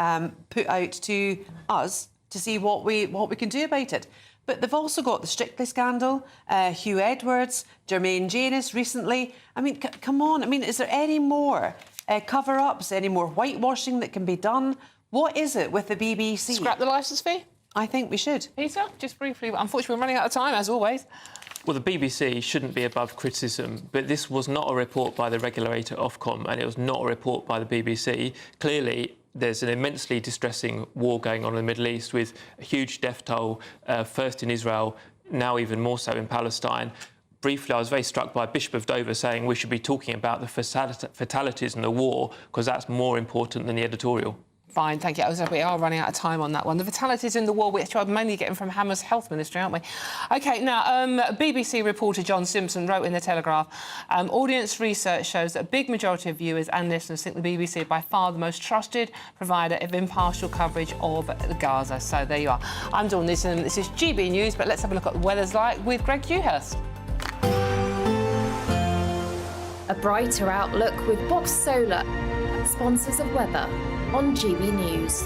put out to us to see what we can do about it. But they've also got the Strictly scandal, Hugh Edwards, Jermaine Janis recently. I mean, come on. I mean, is there any more cover-ups, any more whitewashing that can be done? What is it with the BBC? Scrap the licence fee? I think we should. Peter, just briefly. Unfortunately, we're running out of time, as always. Well, the BBC shouldn't be above criticism, but this was not a report by the regulator Ofcom, and it was not a report by the BBC. Clearly, there's an immensely distressing war going on in the Middle East with a huge death toll, first in Israel, now even more so in Palestine. Briefly, I was very struck by Bishop of Dover saying we should be talking about the fatalities in the war because that's more important than the editorial. Fine, thank you. We are running out of time on that one. The fatalities in the war, which I'm mainly getting from Hamas Health Ministry, aren't we? OK, now, BBC reporter John Simpson wrote in The Telegraph, audience research shows that a big majority of viewers and listeners think the BBC are by far the most trusted provider of impartial coverage of Gaza. So there you are. I'm Dawn Newsom. This is GB News, but let's have a look at the weather's like with Greg Dewhurst. A brighter outlook with Box Solar, sponsors of weather on GB News.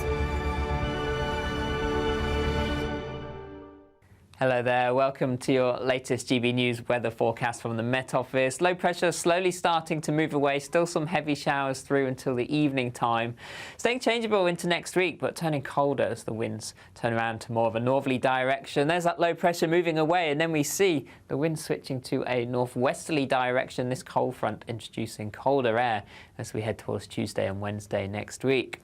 Hello there, welcome to your latest GB News weather forecast from the Met Office. Low pressure slowly starting to move away, still some heavy showers through until the evening time. Staying changeable into next week, but turning colder as the winds turn around to more of a northerly direction. There's that low pressure moving away, and then we see the wind switching to a northwesterly direction, this cold front introducing colder air as we head towards Tuesday and Wednesday next week.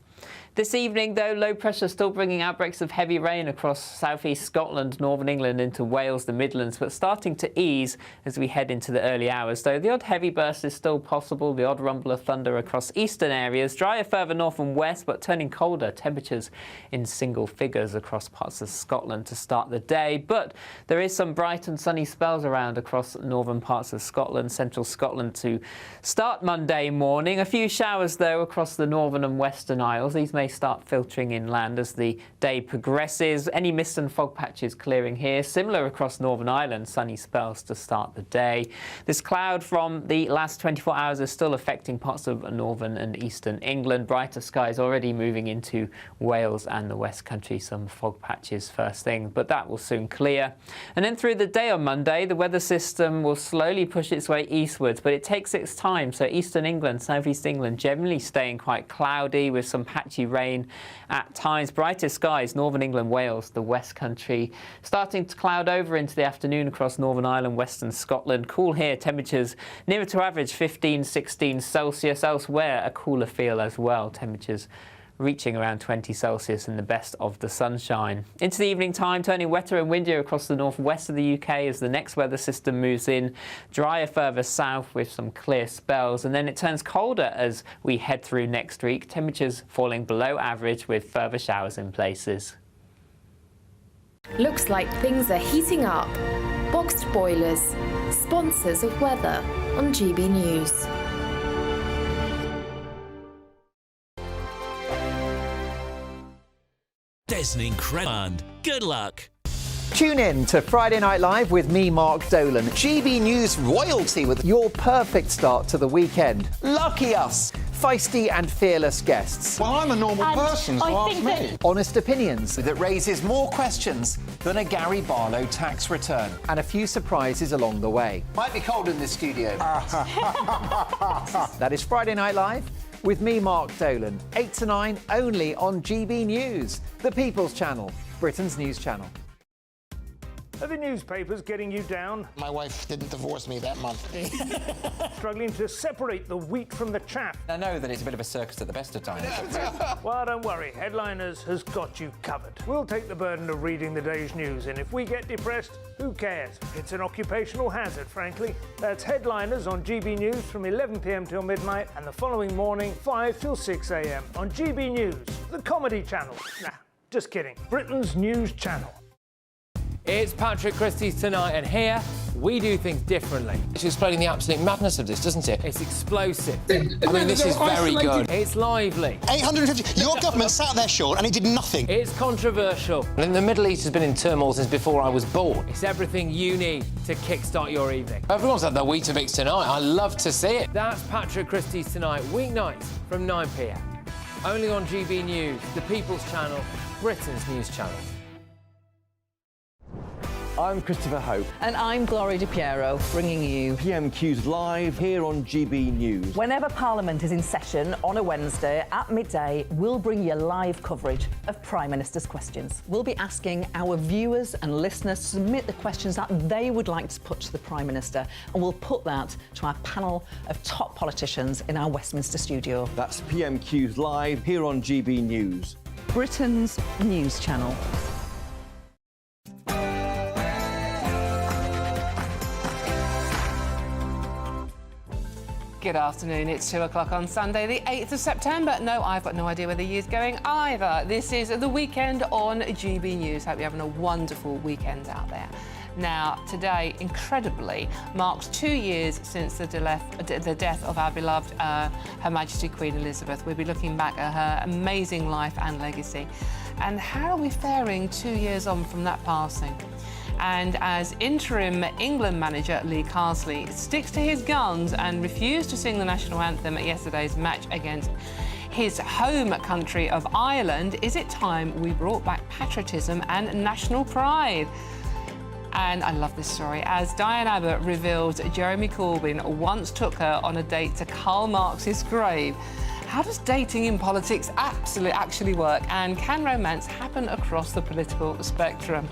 This evening, though, low pressure still bringing outbreaks of heavy rain across southeast Scotland, northern England into Wales, the Midlands, but starting to ease as we head into the early hours. Though the odd heavy burst is still possible, the odd rumble of thunder across eastern areas, drier further north and west, but turning colder. Temperatures in single figures across parts of Scotland to start the day. But there is some bright and sunny spells around across northern parts of Scotland, central Scotland to start Monday morning. A few showers, though, across the northern and western Isles. These may may start filtering inland as the day progresses. Any mist and fog patches clearing here. Similar across Northern Ireland, sunny spells to start the day. This cloud from the last 24 hours is still affecting parts of northern and eastern England. Brighter skies already moving into Wales and the West Country. Some fog patches first thing, but that will soon clear. And then through the day on Monday, the weather system will slowly push its way eastwards, but it takes its time. So eastern England, southeast England generally staying quite cloudy with some patchy rain at times. Brighter skies, northern England, Wales, the West Country. Starting to cloud over into the afternoon across Northern Ireland, western Scotland. Cool here, temperatures nearer to average 15, 16 Celsius. Elsewhere, a cooler feel as well. Temperatures reaching around 20 Celsius in the best of the sunshine. Into the evening time, turning wetter and windier across the northwest of the UK as the next weather system moves in. Drier further south with some clear spells, and then it turns colder as we head through next week. Temperatures falling below average with further showers in places. Looks like things are heating up. Boxed boilers, sponsors of weather on GB News. There's an incredible and good luck. Tune in to Friday Night Live with me, Mark Dolan. GB News royalty with your perfect start to the weekend. Lucky us! Feisty and fearless guests. Well, I'm a normal person, so ask me. Honest opinions that raises more questions than a Gary Barlow tax return. And a few surprises along the way. Might be cold in this studio. That is Friday Night Live with me, Mark Dolan. 8 to 9 only on GB News, the People's Channel, Britain's news channel. Are the newspapers getting you down? My wife didn't divorce me that month. Struggling to separate the wheat from the chaff? I know that it's a bit of a circus at the best of times. Well, don't worry. Headliners has got you covered. We'll take the burden of reading the day's news, and if we get depressed, who cares? It's an occupational hazard, frankly. That's Headliners on GB News from 11 p.m. till midnight, and the following morning, 5 till 6 a.m. on GB News, the comedy channel. Nah, just kidding. Britain's news channel. It's Patrick Christie's Tonight, and here we do things differently. It's explaining the absolute madness of this, doesn't it? It's explosive. I mean, this is very good. It's lively. 850. Your government sat there short and it did nothing. It's controversial. And the Middle East has been in turmoil since before I was born. It's everything you need to kickstart your evening. Everyone's had their Weetabix tonight. I love to see it. That's Patrick Christie's Tonight, weeknights from 9 p.m. Only on GB News, the People's Channel, Britain's news channel. I'm Christopher Hope. And I'm Gloria DiPiero, bringing you PMQ's live here on GB News. Whenever Parliament is in session on a Wednesday at midday, we'll bring you live coverage of Prime Minister's questions. We'll be asking our viewers and listeners to submit the questions that they would like to put to the Prime Minister, and we'll put that to our panel of top politicians in our Westminster studio. That's PMQ's live here on GB News, Britain's news channel. Good afternoon, it's 2 o'clock on Sunday, the 8th of September. No, I've got no idea where the year's going either. This is the weekend on GB News. Hope you're having a wonderful weekend out there. Now, today, incredibly, marks 2 years since the death of our beloved Her Majesty Queen Elizabeth. We'll be looking back at her amazing life and legacy. And how are we faring 2 years on from that passing? And as interim England manager Lee Carsley sticks to his guns and refused to sing the national anthem at yesterday's match against his home country of Ireland, is it time we brought back patriotism and national pride? And I love this story, as Diane Abbott reveals Jeremy Corbyn once took her on a date to Karl Marx's grave. How does dating in politics actually work? And can romance happen across the political spectrum?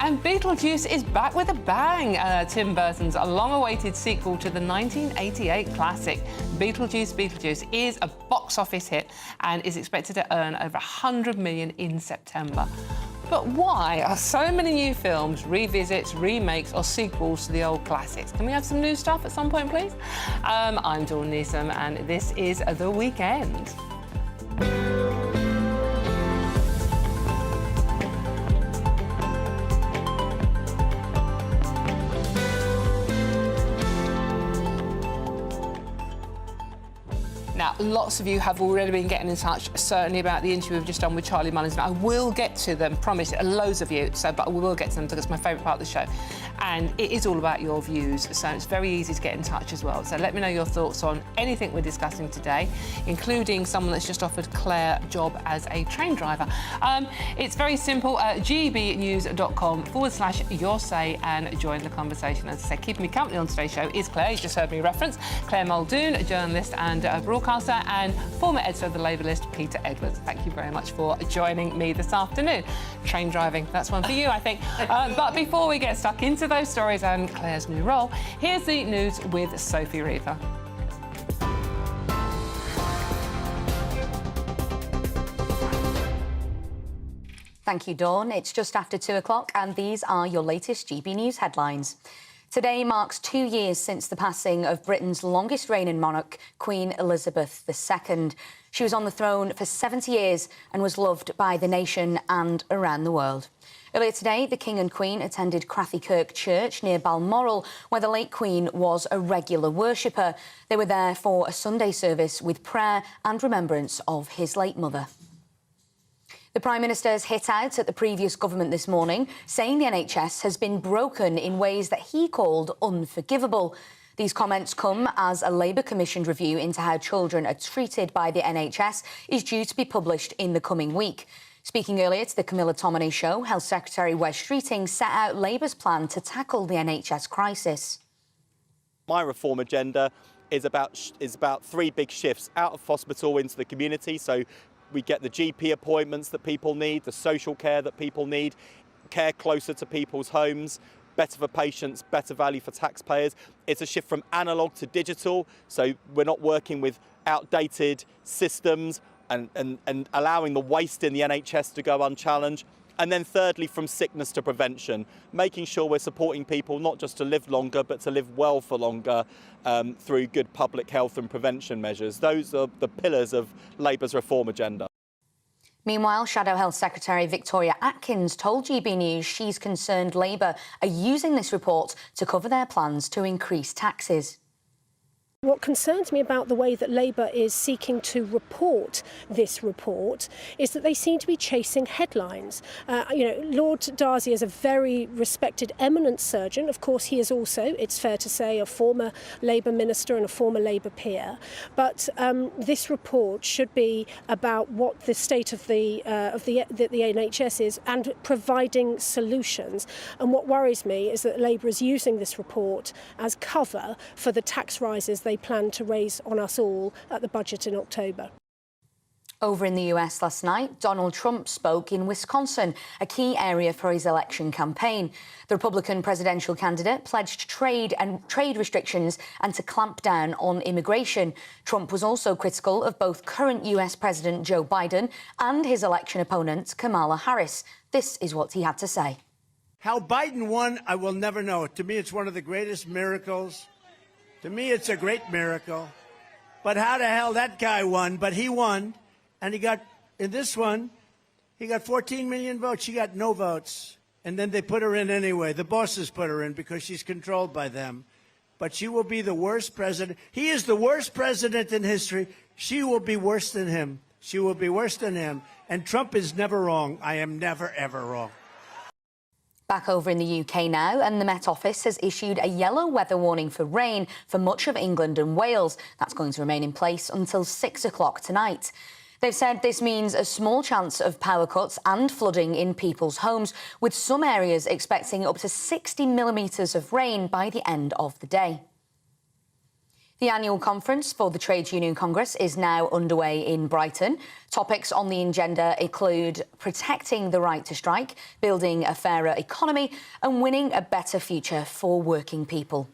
And Beetlejuice is back with a bang. Tim Burton's long-awaited sequel to the 1988 classic. Beetlejuice is a box office hit and is expected to earn over 100 million in September. But why are so many new films, revisits, remakes or sequels to the old classics? Can we have some new stuff at some point, please? I'm Dawn Neeson and this is The Weekend. Now, lots of you have already been getting in touch, certainly about the interview we've just done with Charlie Mullins. And I will get to them, promise, loads of you, but we will get to them because it's my favourite part of the show. And it is all about your views, so it's very easy to get in touch as well. So let me know your thoughts on anything we're discussing today, including someone that's just offered Claire a job as a train driver. It's very simple, gbnews.com/your say and join the conversation. As I say, keeping me company on today's show is Claire, you just heard me reference, Claire Muldoon, a journalist and a broadcaster, and former editor of the Labour list, Peter Edwards. Thank you very much for joining me this afternoon. Train driving, that's one for you, I think. But before we get stuck into those stories and Claire's new role, here's the news with Sophie Reaver. Thank you, Dawn. It's just after 2 o'clock and these are your latest GB News headlines. Today marks 2 years since the passing of Britain's longest reigning monarch, Queen Elizabeth II. She was on the throne for 70 years and was loved by the nation and around the world. Earlier today, the King and Queen attended Crathie Kirk Church near Balmoral, where the late Queen was a regular worshipper. They were there for a Sunday service with prayer and remembrance of his late mother. The Prime Minister's hit out at the previous government this morning, saying the NHS has been broken in ways that he called unforgivable. These comments come as a Labour-commissioned review into how children are treated by the NHS is due to be published in the coming week. Speaking earlier to the Camilla Tominey show, Health Secretary Wes Streeting set out Labour's plan to tackle the NHS crisis. My reform agenda is about 3 big shifts out of hospital into the community. So we get the GP appointments that people need, the social care that people need, care closer to people's homes, better for patients, better value for taxpayers. It's a shift from analogue to digital, so we're not working with outdated systems and allowing the waste in the NHS to go unchallenged. And then thirdly, from sickness to prevention, making sure we're supporting people not just to live longer, but to live well for longer through good public health and prevention measures. Those are the pillars of Labour's reform agenda. Meanwhile, Shadow Health Secretary Victoria Atkins told GB News she's concerned Labour are using this report to cover their plans to increase taxes. What concerns me about the way that Labour is seeking to report this report is that they seem to be chasing headlines. Lord Darcy is a very respected, eminent surgeon. Of course, he is also, it's fair to say, a former Labour minister and a former Labour peer. But this report should be about what the state of the NHS is and providing solutions. And what worries me is that Labour is using this report as cover for the tax rises they plan to raise on us all at the budget in October. Over in the US last night, Donald Trump spoke in Wisconsin, a key area for his election campaign. The Republican presidential candidate pledged trade restrictions and to clamp down on immigration. Trump was also critical of both current US President Joe Biden and his election opponent, Kamala Harris. This is what he had to say. How Biden won, I will never know. To me, it's one of the greatest miracles. To me, it's a great miracle. But how the hell that guy won? But he won. And he got, in this one, he got 14 million votes. She got no votes. And then they put her in anyway. The bosses put her in because she's controlled by them. But she will be the worst president. He is the worst president in history. She will be worse than him. She will be worse than him. And Trump is never wrong. I am never, ever wrong. Back over in the UK now, and the Met Office has issued a yellow weather warning for rain for much of England and Wales. That's going to remain in place until 6 o'clock tonight. They've said this means a small chance of power cuts and flooding in people's homes, with some areas expecting up to 60 millimetres of rain by the end of the day. The annual conference for the Trades Union Congress is now underway in Brighton. Topics on the agenda include protecting the right to strike, building a fairer economy and winning a better future for working people.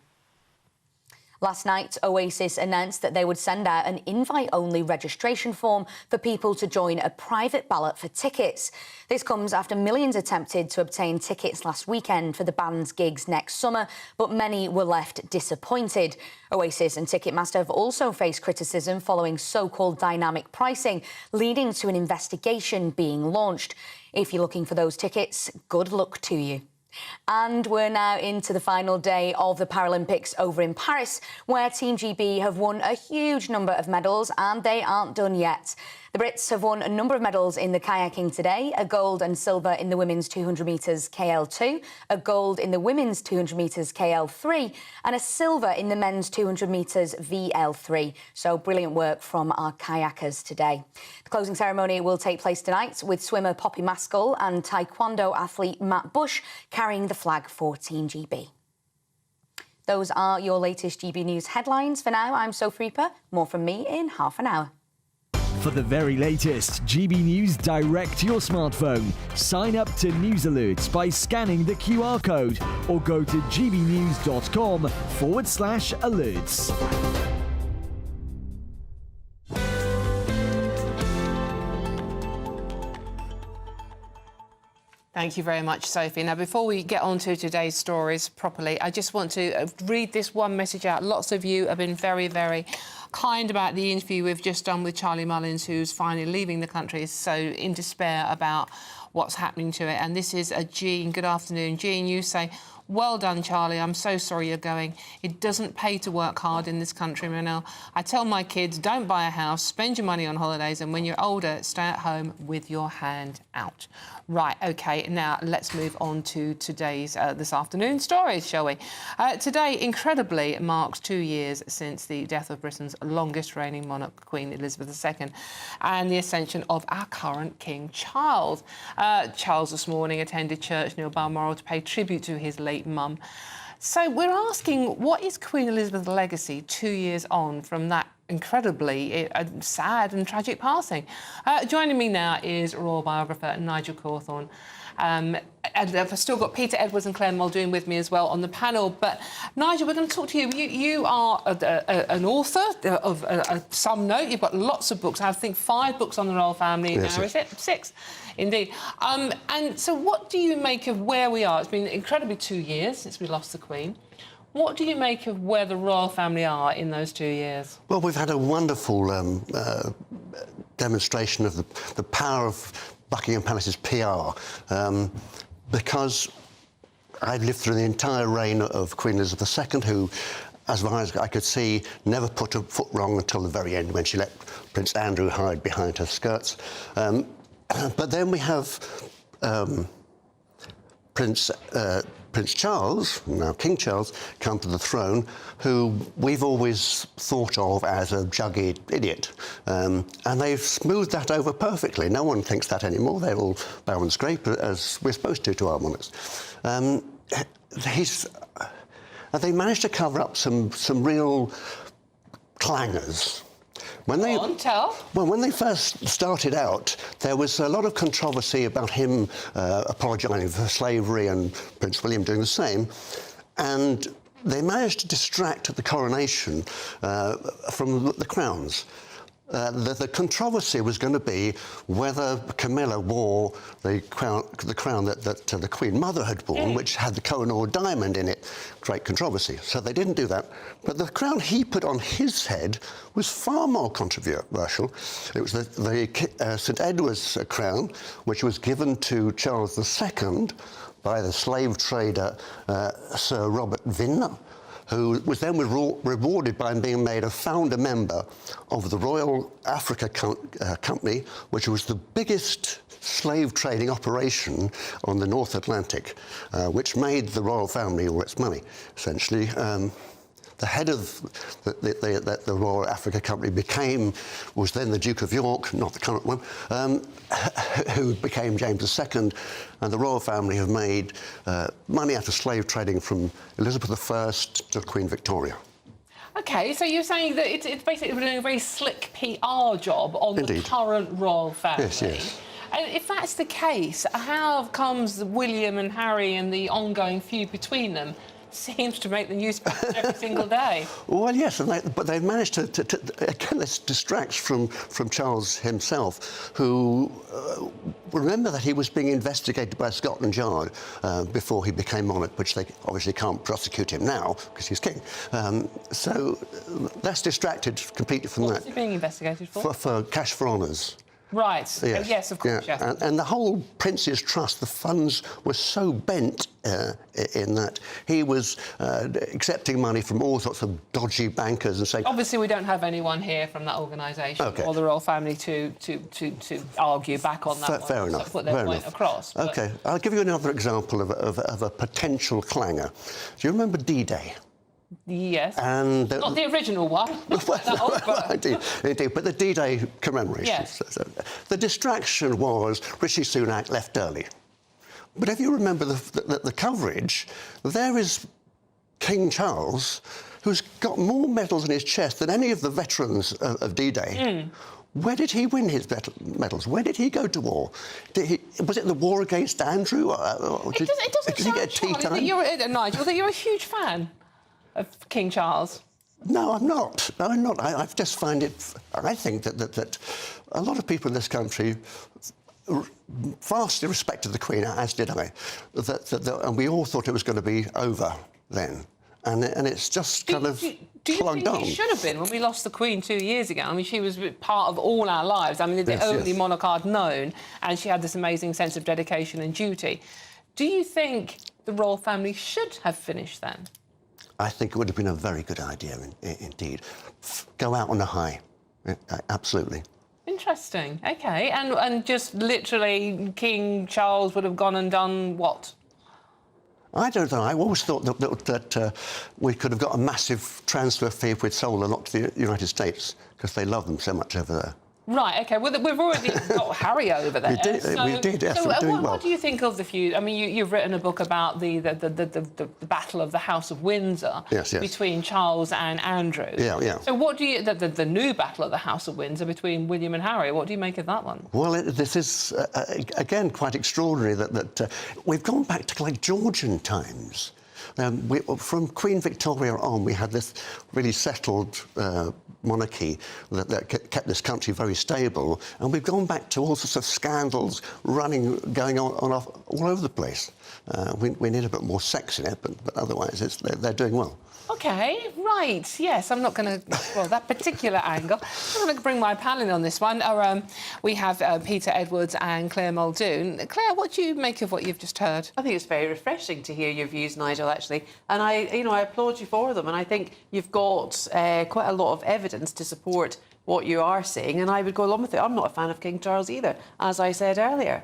Last night, Oasis announced that they would send out an invite-only registration form for people to join a private ballot for tickets. This comes after millions attempted to obtain tickets last weekend for the band's gigs next summer, but many were left disappointed. Oasis and Ticketmaster have also faced criticism following so-called dynamic pricing, leading to an investigation being launched. If you're looking for those tickets, good luck to you. And we're now into the final day of the Paralympics over in Paris, where Team GB have won a huge number of medals, and they aren't done yet. The Brits have won a number of medals in the kayaking today, a gold and silver in the women's 200 metres KL2, a gold in the women's 200 metres KL3, and a silver in the men's 200 metres VL3. So brilliant work from our kayakers today. The closing ceremony will take place tonight with swimmer Poppy Maskell and taekwondo athlete Matt Bush carrying the flag for Team GB. Those are your latest GB News headlines. For now, I'm Sophie Reaper. More from me in half an hour. For the very latest GB News direct to your smartphone, sign up to News Alerts by scanning the QR code or go to gbnews.com/alerts. Thank you very much, Sophie. Now, before we get on to today's stories properly, I just want to read this one message out. Lots of you have been very, very kind about the interview we've just done with Charlie Mullins, who's finally leaving the country, so in despair about what's happening to it. And this is a Jean. Good afternoon. Jean, you say, well done, Charlie. I'm so sorry you're going. It doesn't pay to work hard in this country, Manel. I tell my kids, don't buy a house, spend your money on holidays, and when you're older, stay at home with your hand out. Right, OK, now let's move on to today's, this afternoon's stories, shall we? Today, incredibly, marks 2 years since the death of Britain's longest reigning monarch, Queen Elizabeth II, and the ascension of our current King Charles. Charles this morning attended church near Balmoral to pay tribute to his late mum. So we're asking, what is Queen Elizabeth's legacy 2 years on from that incredibly sad and tragic passing? Joining me now is royal biographer Nigel Cawthorne. And I've still got Peter Edwards and Claire Muldoon with me as well on the panel. But Nigel, we're going to talk to you. You are an author of some note. You've got lots of books. I think 5 books on the royal family. Yes, now, is it? 6, indeed. And so what do you make of where we are? It's been incredibly 2 years since we lost the Queen. What do you make of where the royal family are in those 2 years? Well, we've had a wonderful demonstration of the power of Buckingham Palace's PR, because I'd lived through the entire reign of Queen Elizabeth II, who, as far as I could see, never put a foot wrong until the very end when she let Prince Andrew hide behind her skirts. But then we have Prince Charles, now King Charles, come to the throne, who we've always thought of as a juggy idiot. And they've smoothed that over perfectly. No one thinks that anymore. They all bow and scrape, as we're supposed to our monarchs. They managed to cover up some real clangers. When they first started out, there was a lot of controversy about him apologising for slavery and Prince William doing the same, and they managed to distract the coronation from the crowns. The controversy was going to be whether Camilla wore the crown that the Queen Mother had worn, which had the Koh-i-Noor diamond in it. Great controversy. So they didn't do that. But the crown he put on his head was far more controversial. It was the St Edward's crown, which was given to Charles II by the slave trader Sir Robert Viner, who was then rewarded by being made a founder member of the Royal Africa Company, which was the biggest slave trading operation on the North Atlantic, which made the royal family all its money, essentially. The head of the Royal Africa Company was then the Duke of York, not the current one, who became James II, and the royal family have made money out of slave trading from Elizabeth I to Queen Victoria. OK, so you're saying that it's basically doing a very slick PR job on the current royal family. Yes, yes. And if that's the case, how comes William and Harry and the ongoing feud between them seems to make the newspapers every single day? Well, yes, but they've managed to again, this distracts from Charles himself, who remember that he was being investigated by Scotland Yard before he became monarch, which they obviously can't prosecute him now because he's king. So that's distracted completely from that. What's he being investigated for? For cash for honours. Right. Yes, of course. Yeah. Yes. And the whole Prince's Trust, the funds were so bent in that he was accepting money from all sorts of dodgy bankers and saying... Obviously, we don't have anyone here from that organisation or the royal family to argue back on that. Fair enough. Put their point across. But... OK, I'll give you another example of a potential clangor. Do you remember D-Day? Yes. And not the original one. Indeed, but the D-Day commemoration. Yes. So the distraction was Rishi Sunak left early. But if you remember the coverage, there is King Charles, who's got more medals in his chest than any of the veterans of D-Day. Where did he win his medals? Where did he go to war? Was it the war against Andrew? It doesn't did he get tea time? Nigel, that you're a huge fan of King Charles. No, I'm not. No, I'm not. I just find it... I think that a lot of people in this country vastly respected the Queen, as did I, and we all thought it was going to be over then. And it's just kind of plugged on. Do you think it should have been when we lost the Queen 2 years ago? I mean, she was part of all our lives. I mean, the only monarch I'd known, and she had this amazing sense of dedication and duty. Do you think the royal family should have finished then? I think it would have been a very good idea, indeed. Go out on a high. Absolutely. Interesting. OK. And just literally King Charles would have gone and done what? I don't know. I always thought that we could have got a massive transfer fee if we'd sold a lot to the United States, because they love them so much over there. Right, OK. Well, we've already got Harry over there. We did, yes. So we're doing well. What do you think of the feud? I mean, you've written a book about the battle of the House of Windsor between Charles and Andrew. Yeah. So what do you... The new battle of the House of Windsor between William and Harry, what do you make of that one? Well, this is, again, quite extraordinary that we've gone back to, like, Georgian times. From Queen Victoria on, we had this really settled monarchy that kept this country very stable, and we've gone back to all sorts of scandals going on all over the place. We need a bit more sex in it, but otherwise they're doing well. OK, right, yes, I'm not going to... Well, that particular angle. I'm going to bring my pal in on this one. We have Peter Edwards and Claire Muldoon. Claire, what do you make of what you've just heard? I think it's very refreshing to hear your views, Nigel, actually. And I applaud you for them. And I think you've got quite a lot of evidence to support what you are saying. And I would go along with it. I'm not a fan of King Charles either, as I said earlier.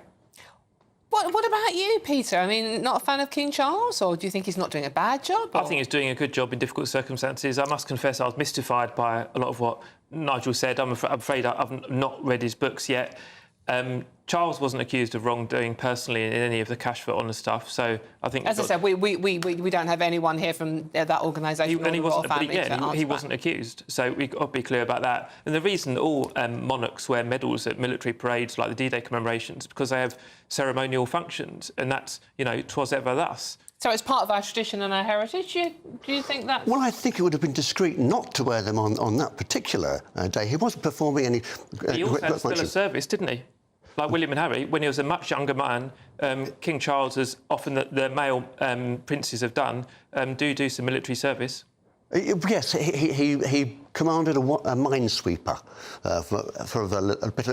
What about you, Peter? I mean, not a fan of King Charles, or do you think he's not doing a bad job? I think he's doing a good job in difficult circumstances. I must confess I was mystified by a lot of what Nigel said. I'm afraid I've not read his books yet. Charles wasn't accused of wrongdoing personally in any of the cash for honour stuff, so I think... As I said, we don't have anyone here from that organisation or the royal family. He wasn't accused, so we've got to be clear about that. And the reason all monarchs wear medals at military parades like the D-Day commemorations, because they have ceremonial functions, and that's, 'twas ever thus. So it's part of our tradition and our heritage. Do you think that? Well, I think it would have been discreet not to wear them on that particular day. He wasn't performing any... He also had still a service, didn't he? Like William and Harry, when he was a much younger man, King Charles, as often the male princes have done, do some military service. Yes, he commanded a minesweeper for a bit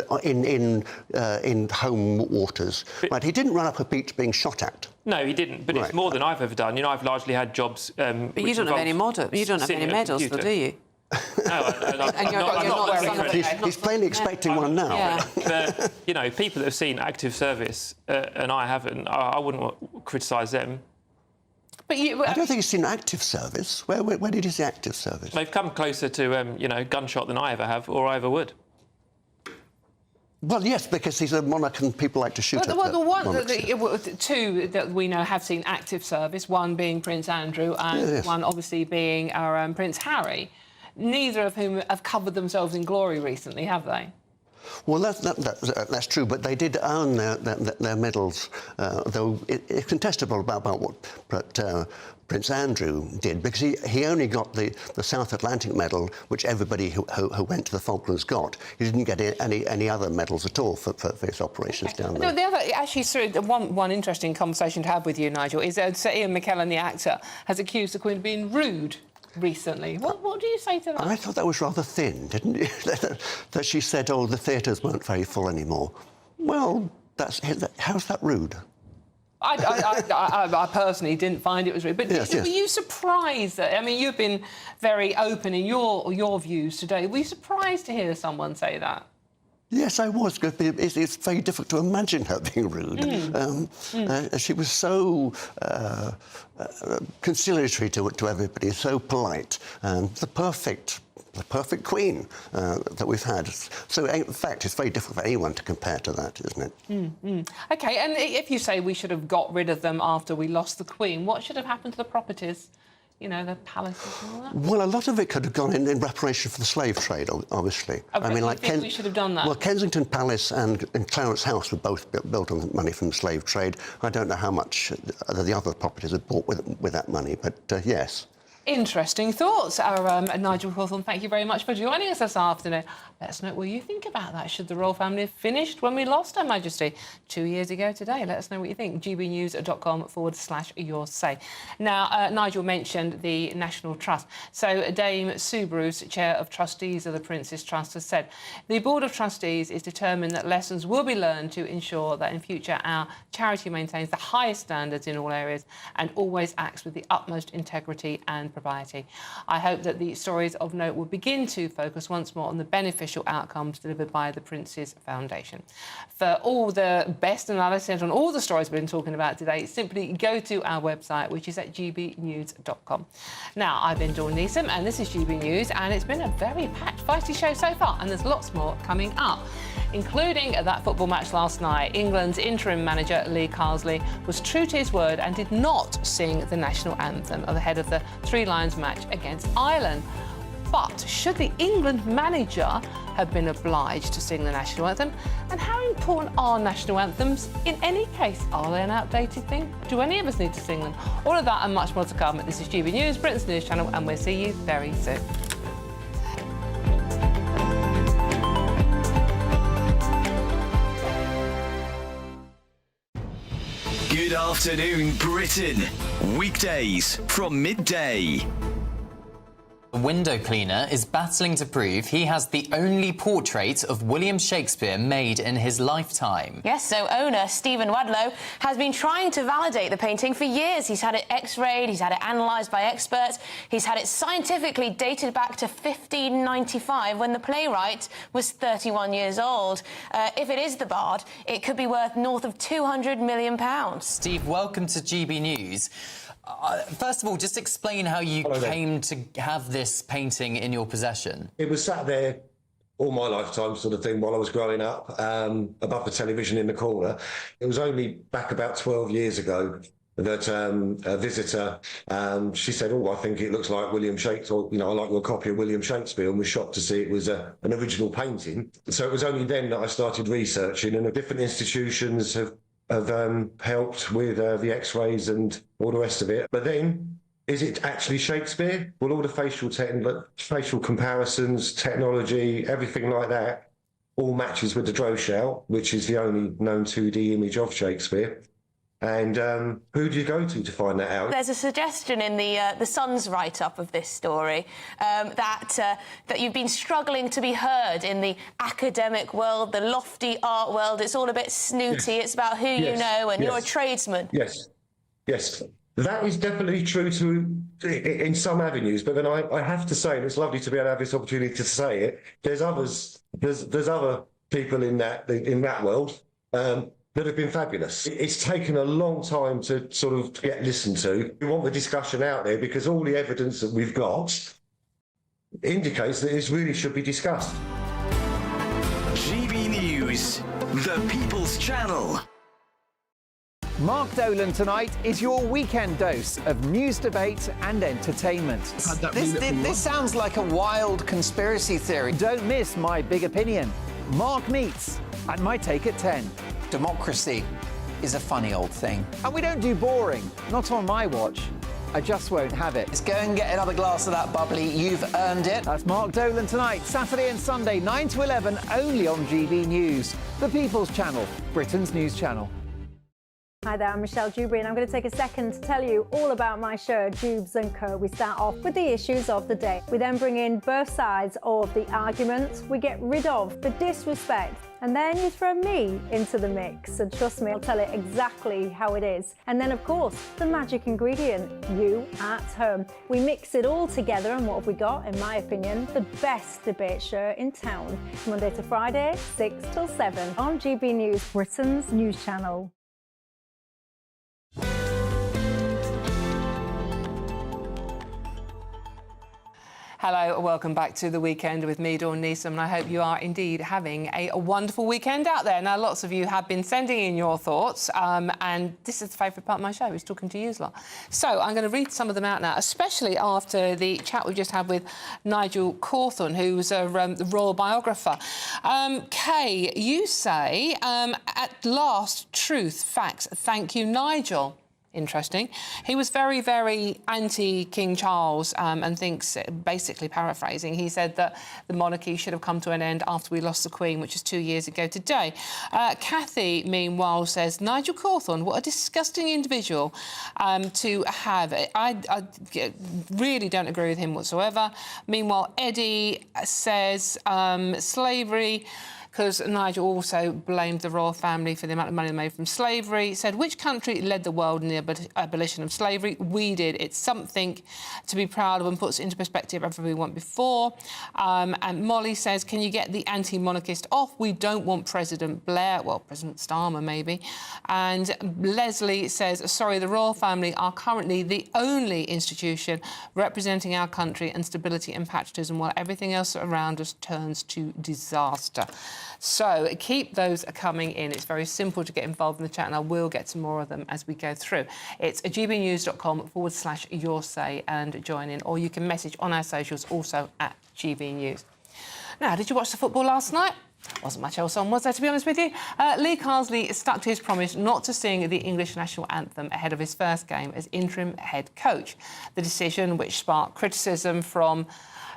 in home waters. Right, he didn't run up a beach being shot at. No, he didn't. But it's more than I've ever done. I've largely had jobs. But you don't have any medals, though, do you? No, he's plainly expecting one now. Yeah. People that have seen active service and I haven't, I wouldn't criticise them. But I don't think he's seen active service. Where did he see active service? They've come closer to, gunshot than I ever have or I ever would. Well, yes, because he's a monarch and people like to shoot at the two that we know have seen active service, one being Prince Andrew and one obviously being our Prince Harry, neither of whom have covered themselves in glory recently, have they? Well, that's true, but they did earn their medals, though it's contestable about what Prince Andrew did, because he only got the South Atlantic medal, which everybody who went to the Falklands got. He didn't get any other medals at all for his operations down there. No, one interesting conversation to have with you, Nigel, is Sir Ian McKellen, the actor, has accused the Queen of being rude recently. What What do you say to that? I thought that was rather thin, didn't you? That she said, oh, the theatres weren't very full anymore. Well, how's that rude? I personally didn't find it was rude. But yes, were you surprised? I mean, you've been very open in your views today. Were you surprised to hear someone say that? Yes, I was. It's very difficult to imagine her being rude. She was so conciliatory to everybody, so polite, the perfect queen that we've had. So, in fact, it's very difficult for anyone to compare to that, isn't it? OK, and if you say we should have got rid of them after we lost the Queen, what should have happened to the properties? You know, the palaces and all that? Well, a lot of it could have gone in reparation for the slave trade, obviously. I mean, like, we should have done that? Well, Kensington Palace and Clarence House were both built on money from the slave trade. I don't know how much the other properties are bought with that money, but yes. Interesting thoughts. Our Nigel Hawthorne, thank you very much for joining us this afternoon. Let us know what you think about that. Should the royal family have finished when we lost Her Majesty 2 years ago today? Let us know what you think. gbnews.com/your say. Now, Nigel mentioned the National Trust. So Dame Sue Bruce, Chair of Trustees of the Prince's Trust, has said the Board of Trustees is determined that lessons will be learned to ensure that in future our charity maintains the highest standards in all areas and always acts with the utmost integrity and propriety. I hope that the stories of note will begin to focus once more on the beneficial outcomes delivered by the Prince's Foundation. For all the best analysis on all the stories we've been talking about today, simply go to our website, which is at gbnews.com. Now, I've been Dawn Neeson, and this is GB News, and it's been a very packed, feisty show so far, and there's lots more coming up, including that football match last night. England's interim manager, Lee Carsley, was true to his word and did not sing the national anthem ahead of the Three Lions match against Ireland. But should the England manager have been obliged to sing the national anthem? And how important are national anthems in any case? Are they an outdated thing? Do any of us need to sing them? All of that and much more to come. This is GB News, Britain's news channel, and we'll see you very soon. Good afternoon, Britain. Weekdays from midday. A window cleaner is battling to prove he has the only portrait of William Shakespeare made in his lifetime. Yes, so owner Stephen Wadlow has been trying to validate the painting for years. He's had it x-rayed, he's had it analysed by experts, he's had it scientifically dated back to 1595 when the playwright was 31 years old. If it is the Bard, it could be worth north of £200 million. Steve, welcome to GB News. First of all, just explain how you came to have this painting in your possession. It was sat there all my lifetime sort of thing while I was growing up, above the television in the corner. It was only back about 12 years ago that a visitor, she said, oh, I think it looks like William Shakespeare, or, you know, I like your copy of William Shakespeare, and was shocked to see it was an original painting. So it was only then that I started researching, and the different institutions have helped with the x-rays and all the rest of it. But then, is it actually Shakespeare? Well, all the facial comparisons, technology, everything like that, all matches with the Droshell, which is the only known 2D image of Shakespeare. And who do you go to find that out? There's a suggestion in the Sun's write-up of this story that you've been struggling to be heard in the academic world, the lofty art world. It's all a bit snooty. Yes. It's about who you know, and you're a tradesman. Yes, yes. That is definitely true in some avenues, but then I have to say, and it's lovely to be able to have this opportunity to say it, there's other people in that world that have been fabulous. It's taken a long time to sort of get listened to. We want the discussion out there because all the evidence that we've got indicates that this really should be discussed. GB News, the People's Channel. Mark Dolan tonight is your weekend dose of news, debate and entertainment. This sounds like a wild conspiracy theory. Don't miss My Big Opinion. Mark Meets and My Take at 10. Democracy is a funny old thing. And we don't do boring. Not on my watch. I just won't have it. Let's go and get another glass of that bubbly. You've earned it. That's Mark Dolan tonight, Saturday and Sunday, 9 to 11, only on GB News. The People's Channel, Britain's news channel. Hi there, I'm Michelle Dewberry, and I'm going to take a second to tell you all about my show, Dubes & Co. We start off with the issues of the day. We then bring in both sides of the argument. We get rid of the disrespect. And then you throw me into the mix. And trust me, I'll tell it exactly how it is. And then, of course, the magic ingredient, you at home. We mix it all together, and what have we got? In my opinion, the best debate show in town. Monday to Friday, 6 till 7 on GB News, Britain's news channel. Hello and welcome back to The Weekend with me, Dawn Neeson, and I hope you are indeed having a wonderful weekend out there. Now, lots of you have been sending in your thoughts, and this is the favourite part of my show, is talking to you lot. So I'm going to read some of them out now, especially after the chat we just had with Nigel Cawthorne, who's a royal biographer. Kay, you say, at last, truth, facts. Thank you, Nigel. Interesting. He was very, very anti-King Charles and thinks, basically paraphrasing, he said that the monarchy should have come to an end after we lost the Queen, which is 2 years ago today. Kathy, meanwhile, says, Nigel Cawthorne, what a disgusting individual to have. I really don't agree with him whatsoever. Meanwhile, Eddie says slavery, because Nigel also blamed the royal family for the amount of money they made from slavery. He said, which country led the world in the abolition of slavery? We did. It's something to be proud of and puts into perspective everything we went before. And Molly says, can you get the anti-monarchist off? We don't want President Blair. Well, President Starmer, maybe. And Leslie says, sorry, the royal family are currently the only institution representing our country and stability and patriotism, while everything else around us turns to disaster. So keep those coming in. It's very simple to get involved in the chat, and I will get to more of them as we go through. It's gbnews.com/your say and join in, or you can message on our socials also at GB News. Now, did you watch the football last night? Wasn't much else on, was there, to be honest with you? Lee Carsley stuck to his promise not to sing the English national anthem ahead of his first game as interim head coach. The decision, which sparked criticism from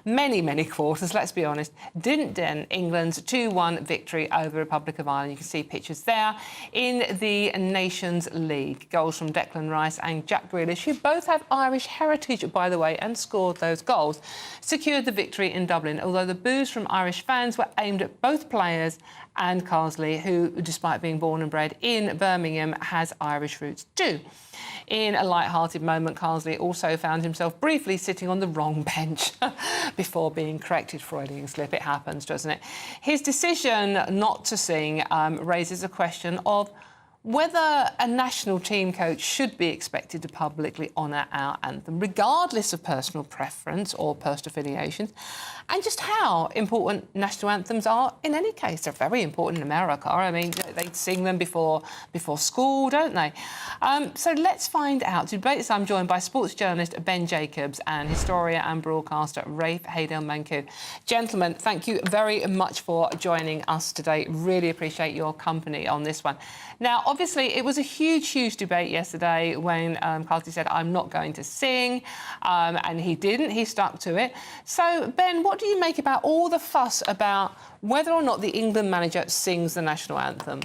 many quarters, let's be honest, didn't dent England's 2-1 victory over the Republic of Ireland. You can see pictures there in the Nations League. Goals from Declan Rice and Jack Grealish, who both have Irish heritage, by the way, and scored those goals, secured the victory in Dublin, although the boos from Irish fans were aimed at both players and Carsley, who, despite being born and bred in Birmingham, has Irish roots too. In a light-hearted moment, Carsley also found himself briefly sitting on the wrong bench before being corrected. Freudian slip, it happens, doesn't it? His decision not to sing raises a question of whether a national team coach should be expected to publicly honour our anthem, regardless of personal preference or post affiliations, and just how important national anthems are in any case. They're very important in America. I mean, they sing them before school, don't they? So let's find out. To debate this, I'm joined by sports journalist Ben Jacobs and historian and broadcaster Rafe Haydel-Manku. Gentlemen, thank you very much for joining us today. Really appreciate your company on this one. Now, obviously, it was a huge debate yesterday when Carsley said, I'm not going to sing, and he didn't. He stuck to it. So, Ben, what do you make about all the fuss about whether or not the England manager sings the national anthem?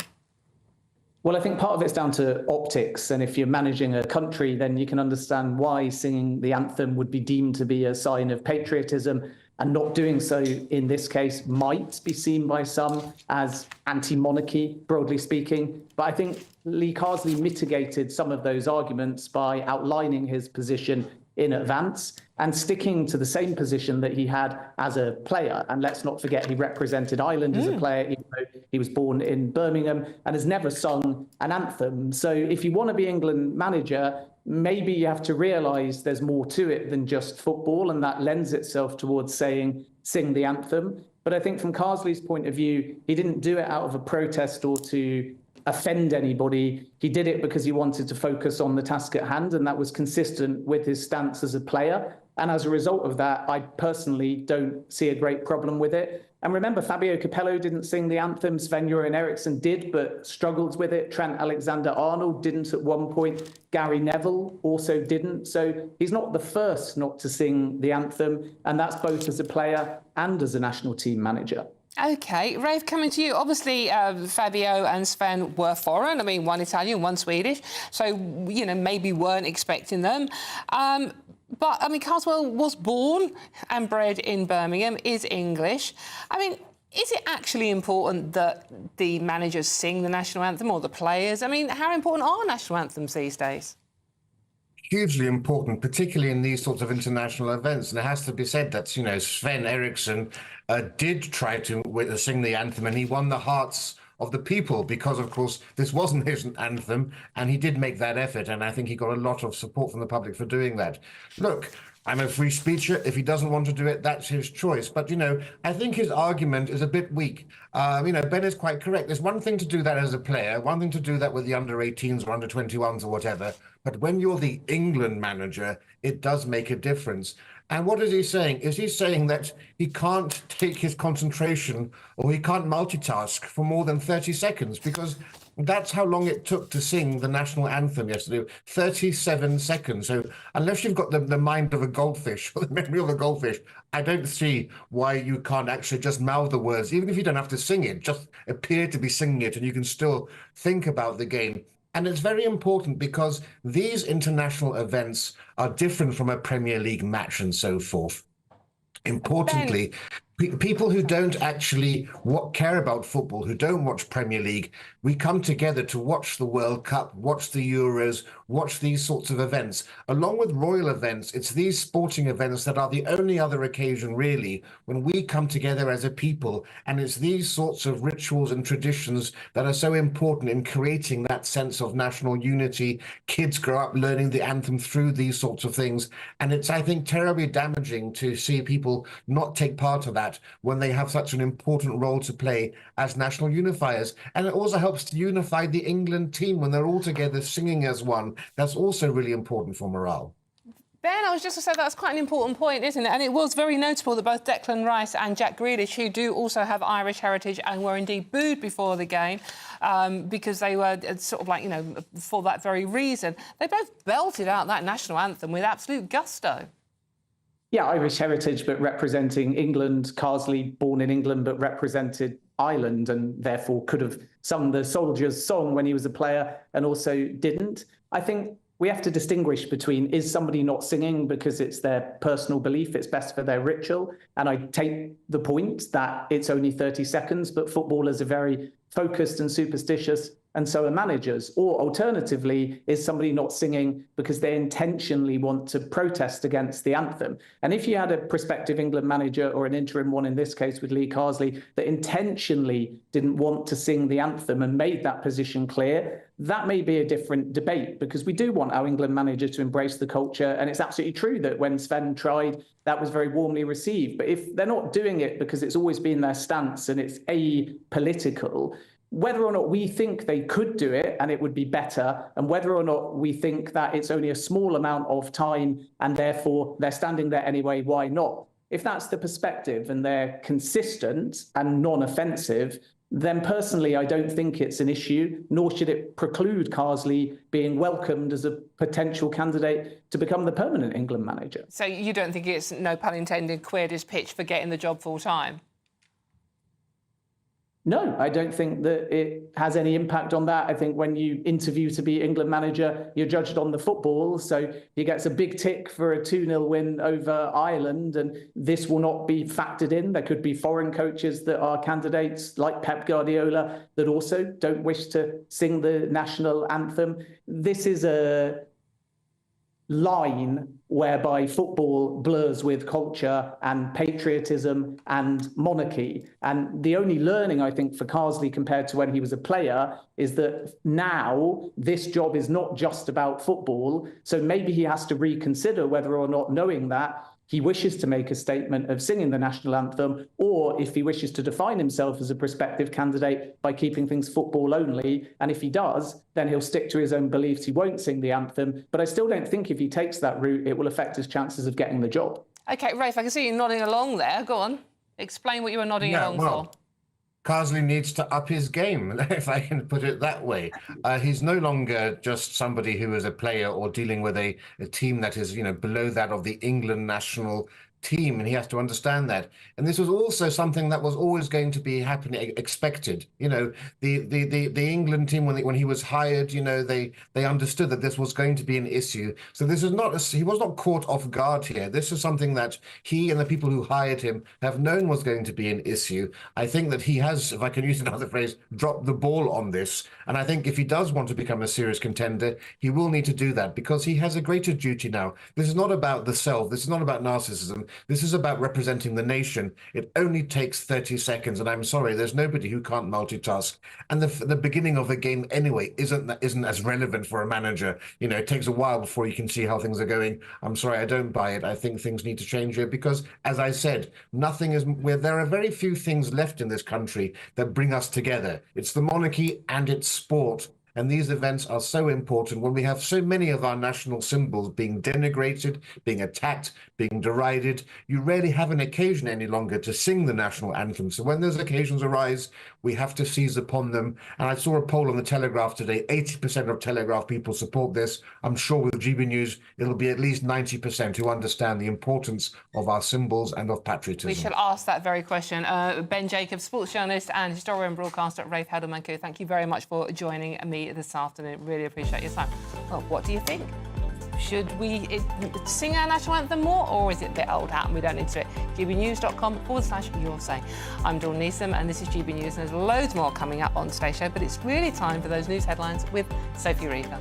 Well, I think part of it's down to optics, and if you're managing a country, then you can understand why singing the anthem would be deemed to be a sign of patriotism, and not doing so in this case might be seen by some as anti-monarchy, broadly speaking. But I think Lee Carsley mitigated some of those arguments by outlining his position in advance and sticking to the same position that he had as a player. And let's not forget, he represented Ireland as a player, even though he was born in Birmingham and has never sung an anthem. So if you want to be England manager, maybe you have to realise there's more to it than just football, and that lends itself towards saying, sing the anthem. But I think from Carsley's point of view, he didn't do it out of a protest or to offend anybody. He did it because he wanted to focus on the task at hand, and that was consistent with his stance as a player. And as a result of that, I personally don't see a great problem with it. And remember, Fabio Capello didn't sing the anthem. Sven-Göran Eriksson did, but struggled with it. Trent Alexander-Arnold didn't at one point. Gary Neville also didn't. So he's not the first not to sing the anthem, and that's both as a player and as a national team manager. OK, Rafe, coming to you. Obviously, Fabio and Sven were foreign. I mean, one Italian, one Swedish. So, you know, maybe weren't expecting them. But, I mean, Carswell was born and bred in Birmingham, is English. I mean, is it actually important that the managers sing the national anthem or the players? I mean, how important are national anthems these days? Hugely important, particularly in these sorts of international events. And it has to be said that, you know, Sven Eriksson did try to sing the anthem, and he won the hearts of the people because, of course, this wasn't his anthem, and he did make that effort. And I think he got a lot of support from the public for doing that. Look, I'm a free speecher. If he doesn't want to do it, that's his choice. But, you know, I think his argument is a bit weak. You know, Ben is quite correct. There's one thing to do that as a player, one thing to do that with the under-18s or under-21s or whatever. But when you're the England manager, it does make a difference. And what is he saying? Is he saying that he can't take his concentration or he can't multitask for more than 30 seconds? Because that's how long it took to sing the national anthem yesterday, 37 seconds. So unless you've got the mind of a goldfish or the memory of a goldfish, I don't see why you can't actually just mouth the words, even if you don't have to sing it, just appear to be singing it and you can still think about the game. And it's very important because these international events are different from a Premier League match and so forth. Importantly, people who don't actually care about football, who don't watch Premier League, we come together to watch the World Cup, watch the Euros, watch these sorts of events. Along with royal events, it's these sporting events that are the only other occasion, really, when we come together as a people. And it's these sorts of rituals and traditions that are so important in creating that sense of national unity. Kids grow up learning the anthem through these sorts of things. And it's, I think, terribly damaging to see people not take part of that when they have such an important role to play as national unifiers. And it also helps to unify the England team when they're all together singing as one. That's also really important for morale. Ben, I was just going to say that's quite an important point, isn't it? And it was very notable that both Declan Rice and Jack Grealish, who do also have Irish heritage and were indeed booed before the game because they were sort of like, you know, for that very reason, they both belted out that national anthem with absolute gusto. Yeah, Irish heritage, but representing England. Carsley, born in England, but represented Ireland, and therefore could have sung the Soldier's Song when he was a player and also didn't. I think we have to distinguish between, is somebody not singing because it's their personal belief, it's best for their ritual? And I take the point that it's only 30 seconds, but footballers are very focused and superstitious, and so are managers. Or alternatively, is somebody not singing because they intentionally want to protest against the anthem? And if you had a prospective England manager, or an interim one in this case with Lee Carsley, that intentionally didn't want to sing the anthem and made that position clear, that may be a different debate, because we do want our England manager to embrace the culture. And it's absolutely true that when Sven tried, that was very warmly received. But if they're not doing it because it's always been their stance and it's apolitical, whether or not we think they could do it and it would be better, and whether or not we think that it's only a small amount of time and therefore they're standing there anyway, why not? If that's the perspective and they're consistent and non-offensive, then personally I don't think it's an issue, nor should it preclude Carsley being welcomed as a potential candidate to become the permanent England manager. So you don't think it's, no pun intended, queered his pitch for getting the job full time? No, I don't think that it has any impact on that. I think when you interview to be England manager, you're judged on the football. So he gets a big tick for a 2-0 win over Ireland, and this will not be factored in. There could be foreign coaches that are candidates like Pep Guardiola that also don't wish to sing the national anthem. This is a line whereby football blurs with culture and patriotism and monarchy. And the only learning, I think, for Carsley compared to when he was a player is that now this job is not just about football. So maybe he has to reconsider whether or not, knowing that, he wishes to make a statement of singing the national anthem, or if he wishes to define himself as a prospective candidate by keeping things football only. And if he does, then he'll stick to his own beliefs. He won't sing the anthem. But I still don't think if he takes that route, it will affect his chances of getting the job. OK, Rafe, I can see you nodding along there. Go on. Explain what you were nodding along for. Carsley needs to up his game, if I can put it that way. He's no longer just somebody who is a player or dealing with a team that is, you know, below that of the England national team, and he has to understand that. And this was also something that was always going to be happening, expected. You know, the England team, when he was hired, you know, they understood that this was going to be an issue. So this is not he was not caught off guard here. This is something that he and the people who hired him have known was going to be an issue. I think that he has, if I can use another phrase, dropped the ball on this. And I think if he does want to become a serious contender, he will need to do that, because he has a greater duty now. This is not about the self. This is not about narcissism. This is about representing the nation. It only takes 30 seconds. And I'm sorry, there's nobody who can't multitask. And the beginning of a game anyway isn't as relevant for a manager. You know, it takes a while before you can see how things are going. I'm sorry, I don't buy it. I think things need to change here because, as I said, there are very few things left in this country that bring us together. It's the monarchy and it's sport. And these events are so important when we have so many of our national symbols being denigrated, being attacked, being derided. You rarely have an occasion any longer to sing the national anthem. So when those occasions arise, we have to seize upon them. And I saw a poll on the Telegraph today, 80% of Telegraph people support this. I'm sure with GB News, it'll be at least 90% who understand the importance of our symbols and of patriotism. We shall ask that very question. Ben Jacobs, sports journalist and historian broadcaster at Rafe Hadelmanku, thank you very much for joining me this afternoon. Really appreciate your time. Well, what do you think? Should we sing our national anthem more, or is it a bit old hat and we don't need to? gbnews.com/your say. I'm Dawn Neeson and this is GB News, and there's loads more coming up on today's show, but it's really time for those news headlines with Sophie Reaver.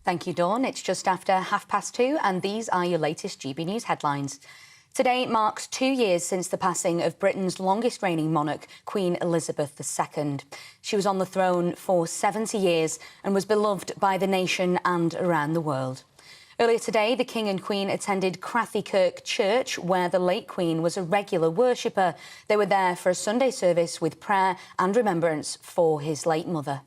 Thank you, Dawn. It's just after 2:30, and these are your latest GB News headlines. Today marks 2 years since the passing of Britain's longest-reigning monarch, Queen Elizabeth II. She was on the throne for 70 years and was beloved by the nation and around the world. Earlier today, the King and Queen attended Crathie Kirk Church, where the late Queen was a regular worshipper. They were there for a Sunday service with prayer and remembrance for his late mother.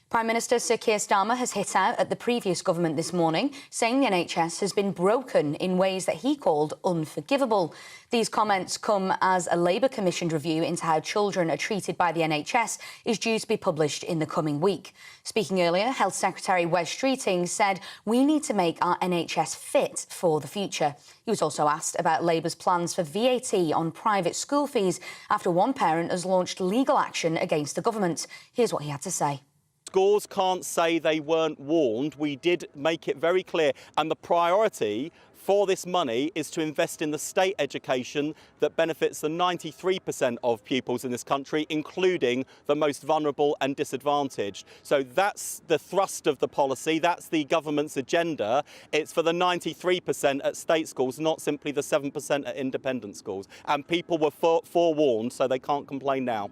Prime Minister Sir Keir Starmer has hit out at the previous government this morning, saying the NHS has been broken in ways that he called unforgivable. These comments come as a Labour-commissioned review into how children are treated by the NHS is due to be published in the coming week. Speaking earlier, Health Secretary Wes Streeting said we need to make our NHS fit for the future. He was also asked about Labour's plans for VAT on private school fees after one parent has launched legal action against the government. Here's what he had to say. Schools can't say they weren't warned. We did make it very clear. And the priority for this money is to invest in the state education that benefits the 93% of pupils in this country, including the most vulnerable and disadvantaged. So that's the thrust of the policy. That's the government's agenda. It's for the 93% at state schools, not simply the 7% at independent schools. And people were forewarned, so they can't complain now.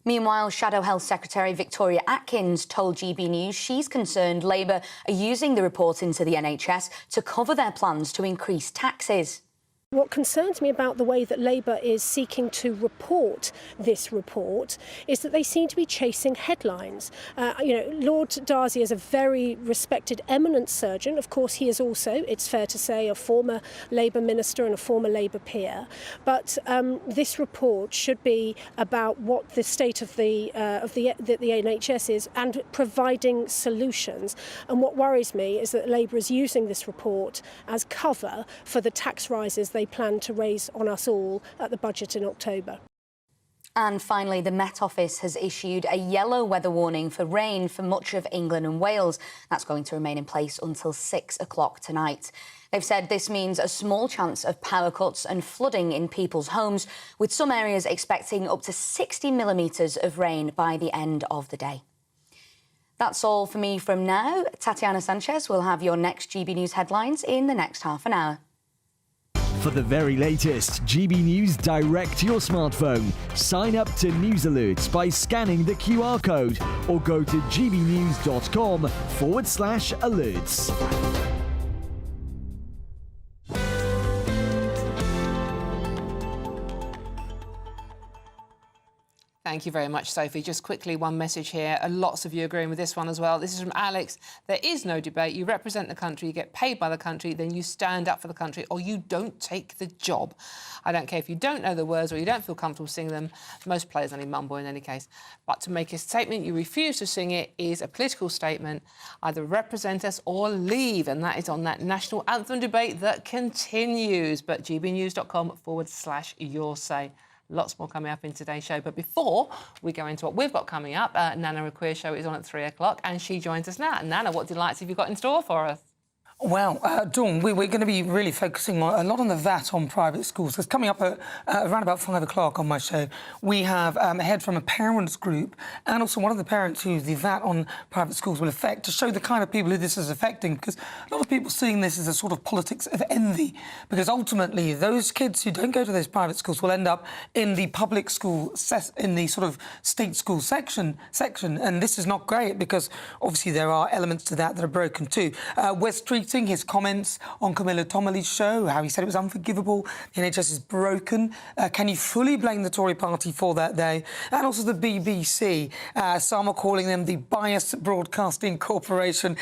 Meanwhile, Shadow Health Secretary Victoria Atkins told GB News she's concerned Labour are using the report into the NHS to cover their plans to increase taxes. What concerns me about the way that Labour is seeking to report this report is that they seem to be chasing headlines. Lord Darcy is a very respected, eminent surgeon. Of course, he is also, it's fair to say, a former Labour minister and a former Labour peer. But this report should be about what the state of the NHS is and providing solutions. And what worries me is that Labour is using this report as cover for the tax rises they plan to raise on us all at the budget in October. And finally, the Met Office has issued a yellow weather warning for rain for much of England and Wales. That's going to remain in place until 6 o'clock tonight. They've said this means a small chance of power cuts and flooding in people's homes, with some areas expecting up to 60 millimetres of rain by the end of the day. That's all for me from now. Tatiana Sanchez will have your next GB News headlines in the next half an hour. For the very latest GB News direct to your smartphone, sign up to News Alerts by scanning the QR code or go to gbnews.com/alerts. Thank you very much, Sophie. Just quickly, one message here. Lots of you agreeing with this one as well. This is from Alex. There is no debate. You represent the country, you get paid by the country, then you stand up for the country, or you don't take the job. I don't care if you don't know the words or you don't feel comfortable singing them. Most players only mumble in any case. But to make a statement, you refuse to sing it is a political statement. Either represent us or leave. And that is on that national anthem debate that continues. But gbnews.com/your say. Lots more coming up in today's show. But before we go into what we've got coming up, Nana Akua show is on at 3 o'clock and she joins us now. Nana, what delights have you got in store for us? Well, Dawn, we're going to be really focusing a lot on the VAT on private schools. Because coming up at around about 5 o'clock on my show, we have a head from a parents group and also one of the parents who the VAT on private schools will affect to show the kind of people who this is affecting. Because a lot of people seeing this as a sort of politics of envy. Because ultimately, those kids who don't go to those private schools will end up in the public school, in the sort of state school section. And this is not great because obviously there are elements to that are broken too. West Street his comments on Camilla Tommely's show, how he said it was unforgivable, the NHS is broken. Can you fully blame the Tory party for that day? And also the BBC. Some are calling them the Biased Broadcasting Corporation.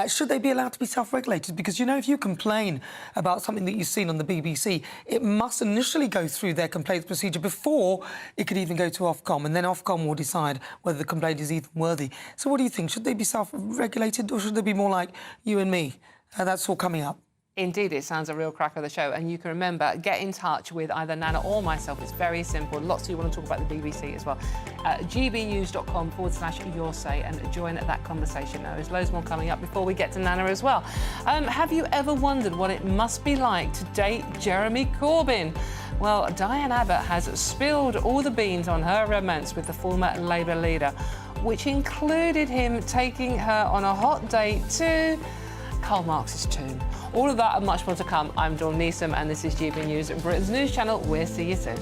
Should they be allowed to be self-regulated? Because, you know, if you complain about something that you've seen on the BBC, it must initially go through their complaints procedure before it could even go to Ofcom, and then Ofcom will decide whether the complaint is even worthy. So what do you think? Should they be self-regulated or should they be more like you and me? That's all coming up. Indeed, it sounds a real crack of the show. And you can remember, get in touch with either Nana or myself. It's very simple. Lots of you want to talk about the BBC as well. gbnews.com/your say and join that conversation. Now, there's loads more coming up before we get to Nana as well. Have you ever wondered what it must be like to date Jeremy Corbyn? Well, Diane Abbott has spilled all the beans on her romance with the former Labour leader, which included him taking her on a hot date to Karl Marx's tomb. All of that and much more to come. I'm Dawn Neeson and this is GB News, Britain's news channel. We'll see you soon.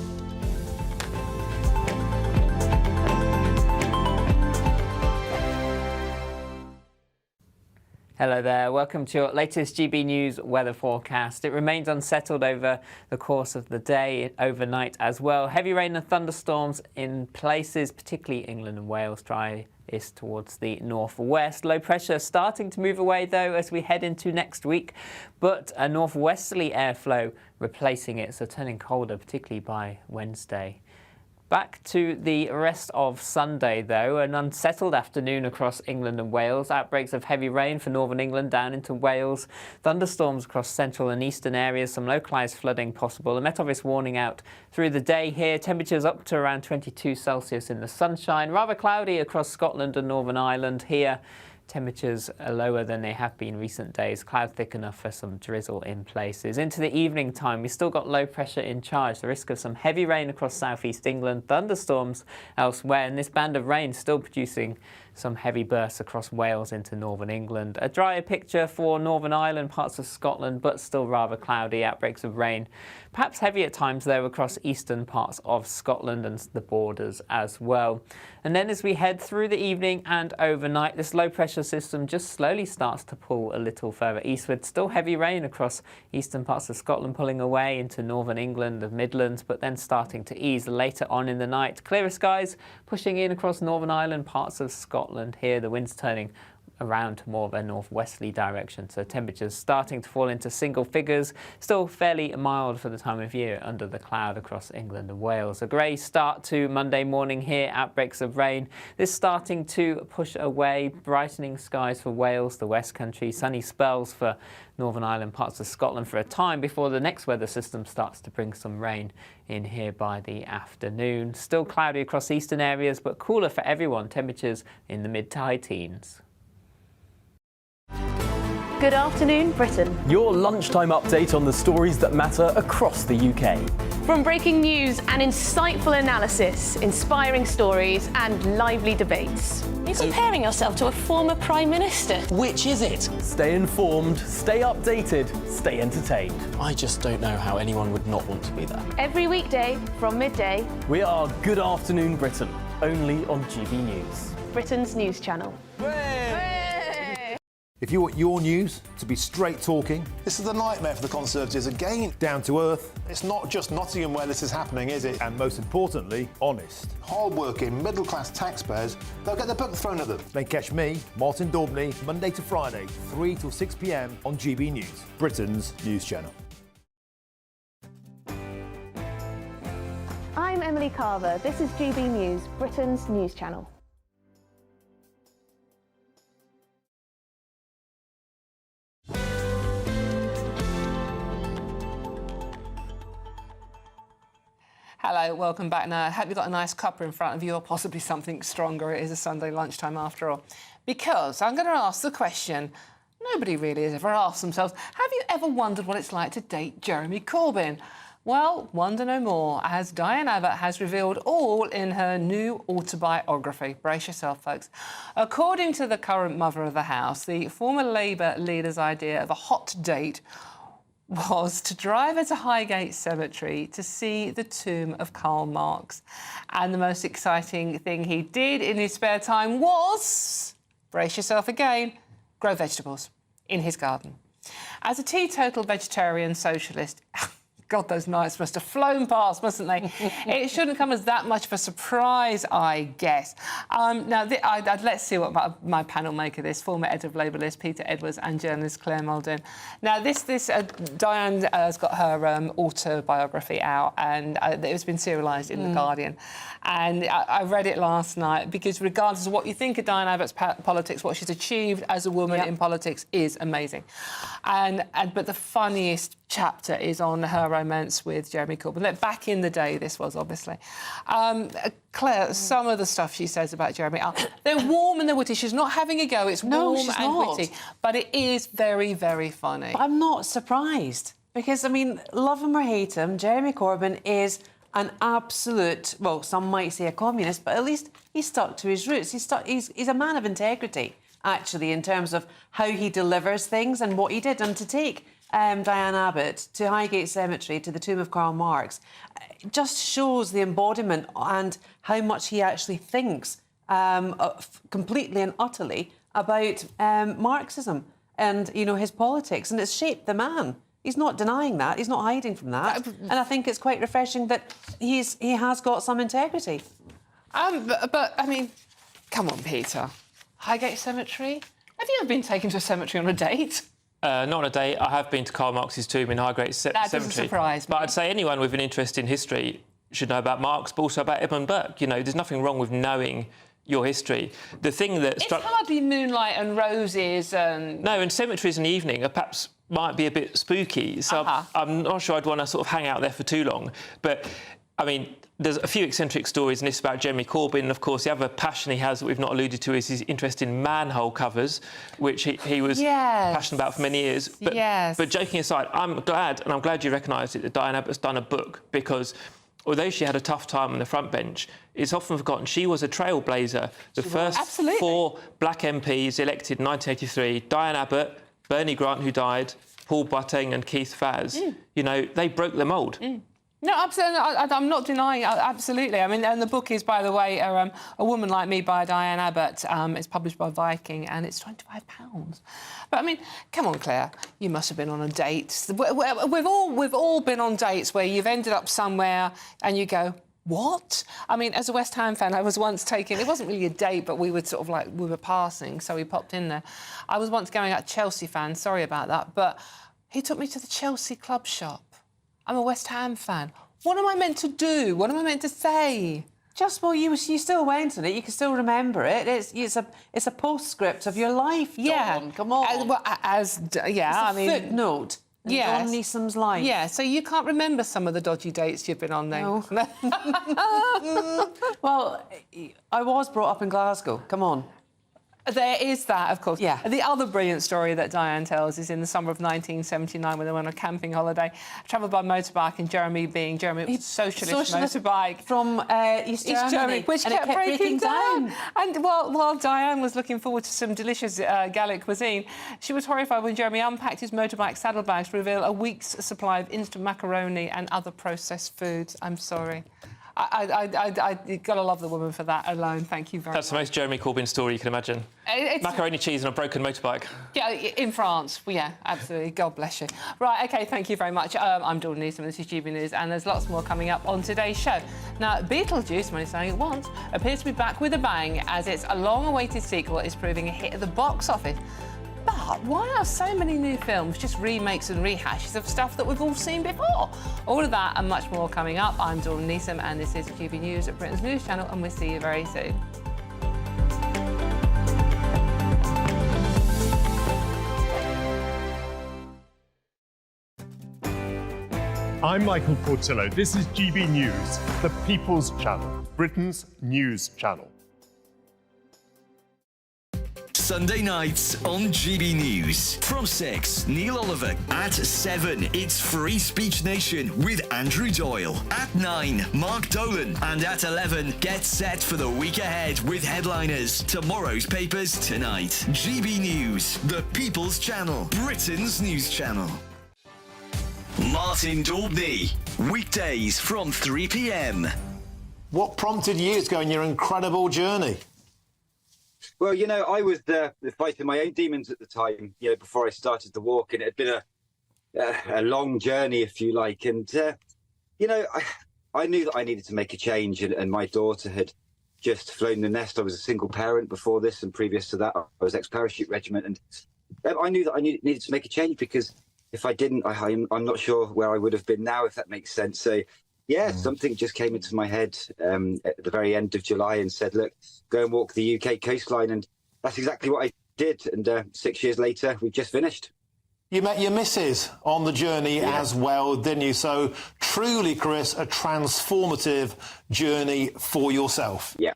Hello there, welcome to your latest GB News weather forecast. It remains unsettled over the course of the day, overnight as well. Heavy rain and thunderstorms in places, particularly England and Wales, dry is towards the northwest. Low pressure starting to move away though as we head into next week, but a northwesterly airflow replacing it, so turning colder, particularly by Wednesday. Back to the rest of Sunday, though. An unsettled afternoon across England and Wales. Outbreaks of heavy rain for northern England down into Wales. Thunderstorms across central and eastern areas. Some localised flooding possible. A Met Office warning out through the day here. Temperatures up to around 22 Celsius in the sunshine. Rather cloudy across Scotland and Northern Ireland here. Temperatures are lower than they have been recent days. Cloud thick enough for some drizzle in places. Into the evening time, we've still got low pressure in charge. The risk of some heavy rain across southeast England, thunderstorms elsewhere, and this band of rain still producing some heavy bursts across Wales into northern England. A drier picture for Northern Ireland, parts of Scotland, but still rather cloudy. Outbreaks of rain, perhaps heavy at times though, across eastern parts of Scotland and the borders as well. And then as we head through the evening and overnight, this low pressure system just slowly starts to pull a little further eastward. Still heavy rain across eastern parts of Scotland, pulling away into northern England, the Midlands, but then starting to ease later on in the night. Clearer skies pushing in across Northern Ireland, parts of Scotland here. The wind's turning around more of a northwesterly direction, so temperatures starting to fall into single figures. Still fairly mild for the time of year under the cloud across England and Wales. A grey start to Monday morning here, outbreaks of rain. This starting to push away, brightening skies for Wales, the West Country, sunny spells for Northern Ireland, parts of Scotland for a time before the next weather system starts to bring some rain in here by the afternoon. Still cloudy across eastern areas, but cooler for everyone. Temperatures in the mid to high teens. Good afternoon, Britain. Your lunchtime update on the stories that matter across the UK. From breaking news and insightful analysis, inspiring stories and lively debates. You're comparing yourself to a former Prime Minister. Which is it? Stay informed, stay updated, stay entertained. I just don't know how anyone would not want to be there. Every weekday from midday. We are Good Afternoon Britain, only on GB News. Britain's news channel. If you want your news to be straight talking... This is a nightmare for the Conservatives again. Down to earth. It's not just Nottingham where this is happening, is it? And most importantly, honest. Hard-working, middle-class taxpayers, they'll get their book thrown at them. Then catch me, Martin Daubney, Monday to Friday, 3 till 6 p.m. on GB News, Britain's news channel. I'm Emily Carver. This is GB News, Britain's news channel. Hello, welcome back. Now, I hope you've got a nice cuppa in front of you, or possibly something stronger. It is a Sunday lunchtime after all. Because I'm going to ask the question nobody really has ever asked themselves. Have you ever wondered what it's like to date Jeremy Corbyn? Well, wonder no more, as Diane Abbott has revealed all in her new autobiography. Brace yourself, folks. According to the current mother of the house, the former Labour leader's idea of a hot date was to drive her to Highgate Cemetery to see the tomb of Karl Marx. And the most exciting thing he did in his spare time was, brace yourself again, grow vegetables in his garden. As a teetotal vegetarian socialist, God, those nights must have flown past, mustn't they? It shouldn't come as that much of a surprise, I guess. Now, let's see what my panel make of this. Former editor of Labour List, Peter Edwards, and journalist Claire Muldoon. Now, Diane has got her autobiography out, and it's been serialised in The Guardian. And I read it last night, because regardless of what you think of Diane Abbott's politics, what she's achieved as a woman in politics is amazing. But the funniest chapter is on her romance with Jeremy Corbyn. Back in the day, this was, obviously. Claire, some of the stuff she says about Jeremy, they're warm and they're witty. She's not having a go. It's warm and witty. But it is very, very funny. But I'm not surprised. Because, I mean, love him or hate him, Jeremy Corbyn is an absolute, well, some might say a communist, but at least he's stuck to his roots. He's a man of integrity, actually, in terms of how he delivers things and what he did. And to take Diane Abbott to Highgate Cemetery, to the tomb of Karl Marx, just shows the embodiment and how much he actually thinks completely and utterly about Marxism and, you know, his politics. And it's shaped the man. He's not denying that. He's not hiding from that. And I think it's quite refreshing that he has got some integrity. But, I mean, come on, Peter. Highgate Cemetery? Have you ever been taken to a cemetery on a date? Not on a date. I have been to Karl Marx's tomb in Highgate Cemetery. That doesn't surprise me. But I'd say anyone with an interest in history should know about Marx, but also about Edmund Burke. You know, there's nothing wrong with knowing your history. The thing that It's hardly moonlight and roses and... No, and cemeteries in the evening are perhaps might be a bit spooky, so I'm not sure I'd want to sort of hang out there for too long. But, I mean, there's a few eccentric stories in this about Jeremy Corbyn, and, of course, the other passion he has that we've not alluded to is his interest in manhole covers, which he was passionate about for many years. But joking aside, I'm glad you recognised it, that Diane Abbott's done a book, because although she had a tough time on the front bench, it's often forgotten she was a trailblazer. The first 4 black MPs elected in 1983, Diane Abbott, Bernie Grant, who died, Paul Boateng and Keith Faz, you know, they broke the mould. No, absolutely. I'm not denying. Absolutely. I mean, and the book is, by the way, A Woman Like Me by Diane Abbott. It's published by Viking, and it's £25. But I mean, come on, Claire, you must have been on a date. We've all been on dates where you've ended up somewhere and you go, what? I mean, as a West Ham fan, I was once taken... It wasn't really a date, but we were sort of like... We were passing, so we popped in there. I was once going out, Chelsea fan, sorry about that, but he took me to the Chelsea club shop. I'm a West Ham fan. What am I meant to do? What am I meant to say? Well, you still went on it. You can still remember it. It's a postscript of your life. Dawn. Come on. It's a footnote. Don Neeson's life. Yeah, so you can't remember some of the dodgy dates you've been on then? No. Well, I was brought up in Glasgow. Come on. There is that, of course. Yeah. The other brilliant story that Diane tells is in the summer of 1979 when they went on a camping holiday, travelled by motorbike, and Jeremy, socialist motorbike from East Germany, which and kept it kept breaking down. And while Diane was looking forward to some delicious Gallic cuisine, she was horrified when Jeremy unpacked his motorbike saddlebags to reveal a week's supply of instant macaroni and other processed foods. I'm sorry. I gotta love the woman for that alone. Thank you very much. That's the most Jeremy Corbyn story you can imagine. Macaroni cheese on a broken motorbike. Yeah, in France. Well, yeah, absolutely. God bless you. Right, OK, thank you very much. I'm Dawn Newsom, this is GB News, and there's lots more coming up on today's show. Now, Beetlejuice, I'm only saying it once, appears to be back with a bang as its long-awaited sequel is proving a hit at the box office. But why are so many new films just remakes and rehashes of stuff that we've all seen before? All of that and much more coming up. I'm Dawn Newsom, and this is GB News at Britain's News Channel, and we'll see you very soon. I'm Michael Portillo. This is GB News, the People's Channel, Britain's news channel. Sunday nights on GB News. From 6, Neil Oliver. At 7, it's Free Speech Nation with Andrew Doyle. At 9, Mark Dolan. And at 11, get set for the week ahead with headliners. Tomorrow's papers tonight. GB News, the People's Channel, Britain's news channel. Martin Daubney. Weekdays from 3 p.m. What prompted you to go on your incredible journey? Well, you know, I was fighting my own demons at the time, you know, before I started the walk, and it had been a long journey, if you like. And, you know, I knew that I needed to make a change, and my daughter had just flown the nest. I was a single parent before this, and previous to that, I was ex-parachute regiment. And I knew that I needed to make a change, because if I didn't, I'm not sure where I would have been now, if that makes sense. So, yeah, something just came into my head at the very end of July and said, look, go and walk the UK coastline. And that's exactly what I did. And 6 years later, we've just finished. You met your missus on the journey as well, didn't you? So truly, Chris, a transformative journey for yourself. Yeah.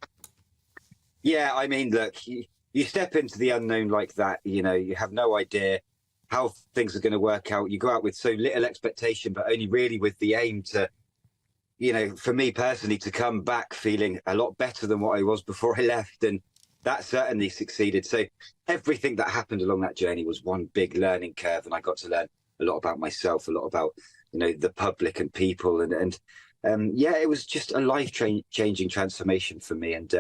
Yeah, I mean, look, you step into the unknown like that, you know, you have no idea how things are going to work out. You go out with so little expectation, but only really with the aim to, you know, for me personally, to come back feeling a lot better than what I was before I left. And that certainly succeeded. So everything that happened along that journey was one big learning curve. And I got to learn a lot about myself, a lot about, you know, the public and people. And yeah, it was just a life-changing transformation for me. And,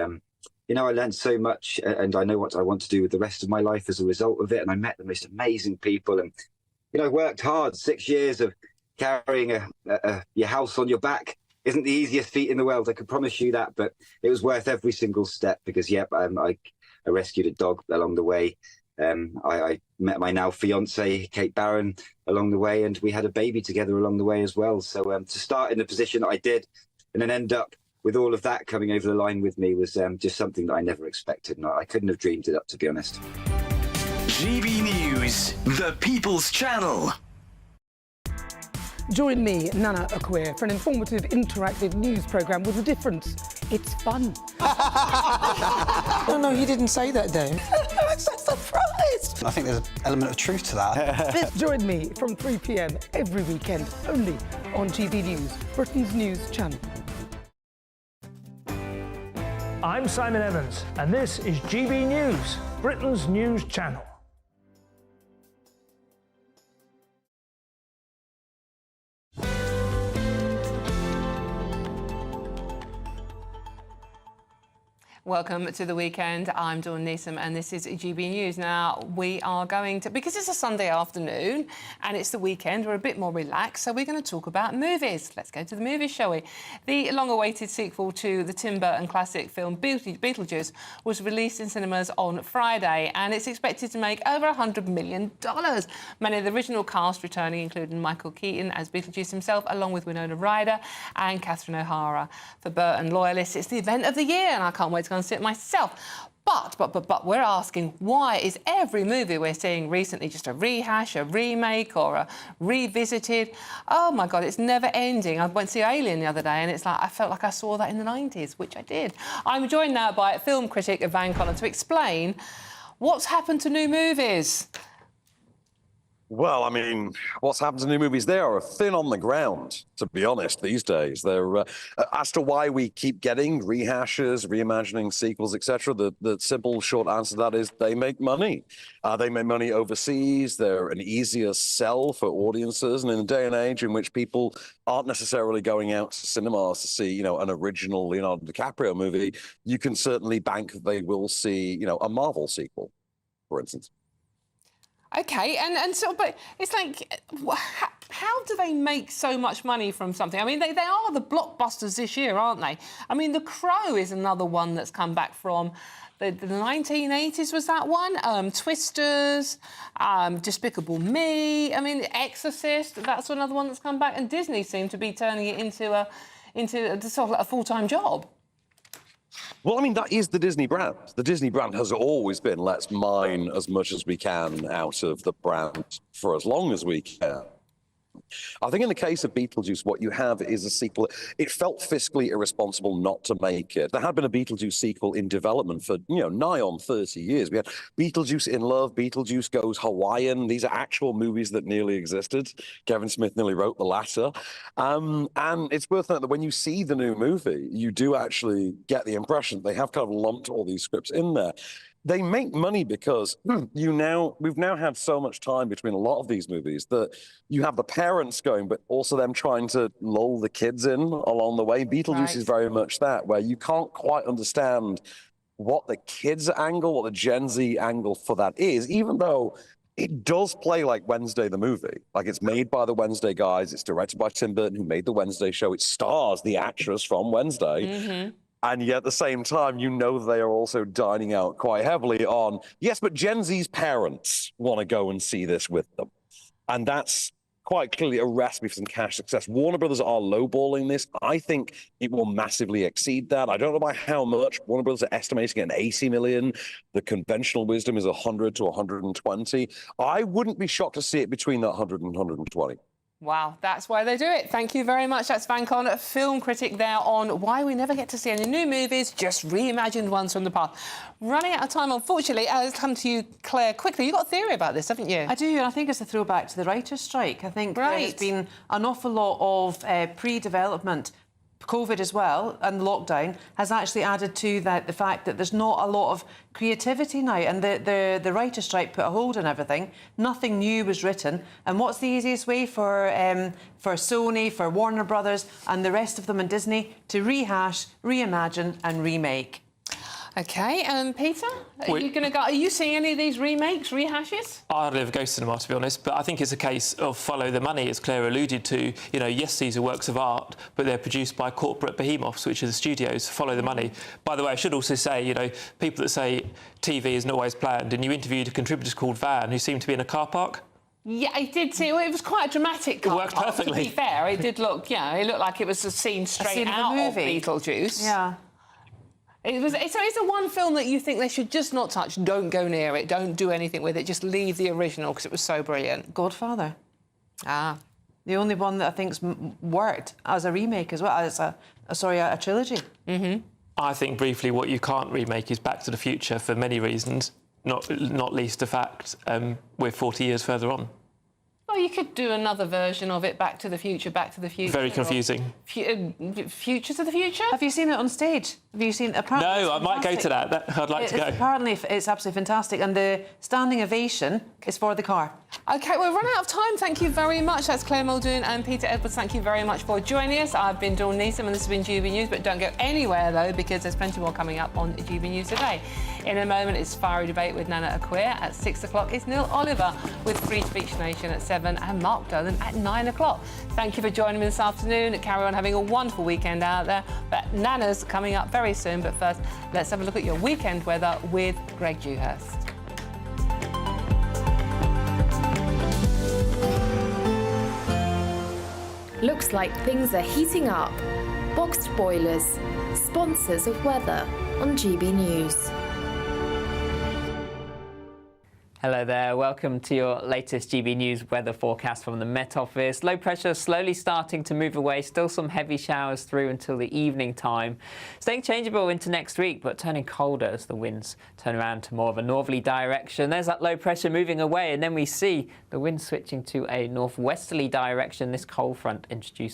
you know, I learned so much, and I know what I want to do with the rest of my life as a result of it. And I met the most amazing people, and, you know, worked hard. 6 years of carrying your house on your back isn't the easiest feat in the world, I can promise you that, but it was worth every single step, because, I rescued a dog along the way. I met my now fiancée, Kate Barron, along the way, and we had a baby together along the way as well. So to start in the position that I did and then end up with all of that coming over the line with me was just something that I never expected, and I couldn't have dreamed it up, to be honest. GB News, the People's Channel. Join me, Nana Akua, for an informative, interactive news programme with a difference. It's fun. No, he didn't say that, Dave. I'm so surprised. I think there's an element of truth to that. Join me from 3 p.m. every weekend, only on GB News, Britain's news channel. I'm Simon Evans, and this is GB News, Britain's news channel. Welcome to the weekend. I'm Dawn Newsom, and this is GB News. Now, we are going to, because it's a Sunday afternoon and it's the weekend, we're a bit more relaxed, so we're going to talk about movies. Let's go to the movies, shall we? The long-awaited sequel to the Tim Burton classic film Beetlejuice was released in cinemas on Friday, and it's expected to make over $100 million. Many of the original cast returning, including Michael Keaton as Beetlejuice himself, along with Winona Ryder and Catherine O'Hara. For Burton loyalists, it's the event of the year, and I can't wait to go and see it myself. But we're asking, why is every movie we're seeing recently just a rehash, a remake, or a revisited? Oh my God, it's never ending. I went to see Alien the other day, and it's like I felt like I saw that in the 90s, which I did. I'm joined now by film critic Van Collin to explain what's happened to new movies. Well, I mean, what's happened to new movies? They are thin on the ground, to be honest, these days. They're as to why we keep getting rehashes, reimagining sequels, etc. The simple, short answer to that is they make money. They make money overseas. They're an easier sell for audiences. And in a day and age in which people aren't necessarily going out to cinemas to see, an original Leonardo DiCaprio movie, you can certainly bank that they will see, a Marvel sequel, for instance. Okay, and so, but it's like, how do they make so much money from something? I mean, they are the blockbusters this year, aren't they? I mean, The Crow is another one that's come back from the 1980s, was that one? Twisters, Despicable Me, I mean, Exorcist, that's another one that's come back, and Disney seem to be turning it into sort of like a full-time job. Well, I mean, that is the Disney brand. The Disney brand has always been, let's mine as much as we can out of the brand for as long as we can. I think in the case of Beetlejuice, what you have is a sequel. It felt fiscally irresponsible not to make it. There had been a Beetlejuice sequel in development for, nigh on 30 years. We had Beetlejuice in Love, Beetlejuice Goes Hawaiian. These are actual movies that nearly existed. Kevin Smith nearly wrote the latter. And it's worth noting that when you see the new movie, you do actually get the impression they have kind of lumped all these scripts in there. They make money because we've now had so much time between a lot of these movies that you have the parents going, but also them trying to lull the kids in along the way. Beetlejuice is very much that, where you can't quite understand what the kids' angle, what the Gen Z angle for that is, even though it does play like Wednesday the movie. Like, it's made by the Wednesday guys. It's directed by Tim Burton, who made the Wednesday show. It stars the actress from Wednesday. Mm-hmm. And yet at the same time, they are also dining out quite heavily on, yes, but Gen Z's parents want to go and see this with them. And that's quite clearly a recipe for some cash success. Warner Brothers are lowballing this. I think it will massively exceed that. I don't know by how much. Warner Brothers are estimating at 80 million. The conventional wisdom is 100 to 120. I wouldn't be shocked to see it between that 100 and 120. Wow, that's why they do it. Thank you very much. That's Van Con, a film critic there on why we never get to see any new movies, just reimagined ones from the past. Running out of time, unfortunately. Let's come to you, Claire, quickly. You've got a theory about this, haven't you? I do, and I think it's a throwback to the writer's strike. I think there has been an awful lot of pre-development. COVID as well, and lockdown, has actually added to that the fact that there's not a lot of creativity now, and the writer's strike put a hold on everything. Nothing new was written, and what's the easiest way for Sony, for Warner Brothers, and the rest of them in Disney to rehash, reimagine, and remake? OK, Peter, are you seeing any of these remakes, rehashes? I hardly ever go to cinema, to be honest, but I think it's a case of follow the money, as Claire alluded to. Yes, these are works of art, but they're produced by corporate behemoths, which are the studios. Follow the money. By the way, I should also say, people that say TV isn't always planned, and you interviewed a contributor called Van, who seemed to be in a car park. Yeah, I did see. Well, it was quite a dramatic car park. It worked perfectly. To be fair, it did look, it looked like it was a scene straight out of Beetlejuice. Yeah. So is there one film that you think they should just not touch? Don't go near it. Don't do anything with it. Just leave the original because it was so brilliant. Godfather. Ah. The only one that I think's worked as a remake as well, as a trilogy. Mm-hmm. I think briefly what you can't remake is Back to the Future for many reasons, not least the fact we're 40 years further on. Well, you could do another version of it, Back to the Future, Back to the Future. Very confusing. Future to the Future? Have you seen it on stage? Have you seen it? No, I might go to that. I'd like to go. Apparently, it's absolutely fantastic. And the standing ovation is for the car. OK, we're running out of time. Thank you very much. That's Claire Muldoon and Peter Edwards. Thank you very much for joining us. I've been Dawn Neeson and this has been GB News. But don't go anywhere, though, because there's plenty more coming up on GB News today. In a moment, it's Fiery Debate with Nana Akua. At 6 o'clock, it's Neil Oliver with Free Speech Nation at 7 and Mark Dolan at 9 o'clock. Thank you for joining me this afternoon. Carry on having a wonderful weekend out there. But Nana's coming up very soon. But first, let's have a look at your weekend weather with Greg Dewhurst. Looks like things are heating up. Boxed boilers, sponsors of weather on GB News. Hello there, welcome to your latest GB News weather forecast from the Met Office. Low pressure slowly starting to move away, still some heavy showers through until the evening time. Staying changeable into next week, but turning colder as the winds turn around to more of a northerly direction. There's that low pressure moving away, and then we see the wind switching to a northwesterly direction. This cold front introducing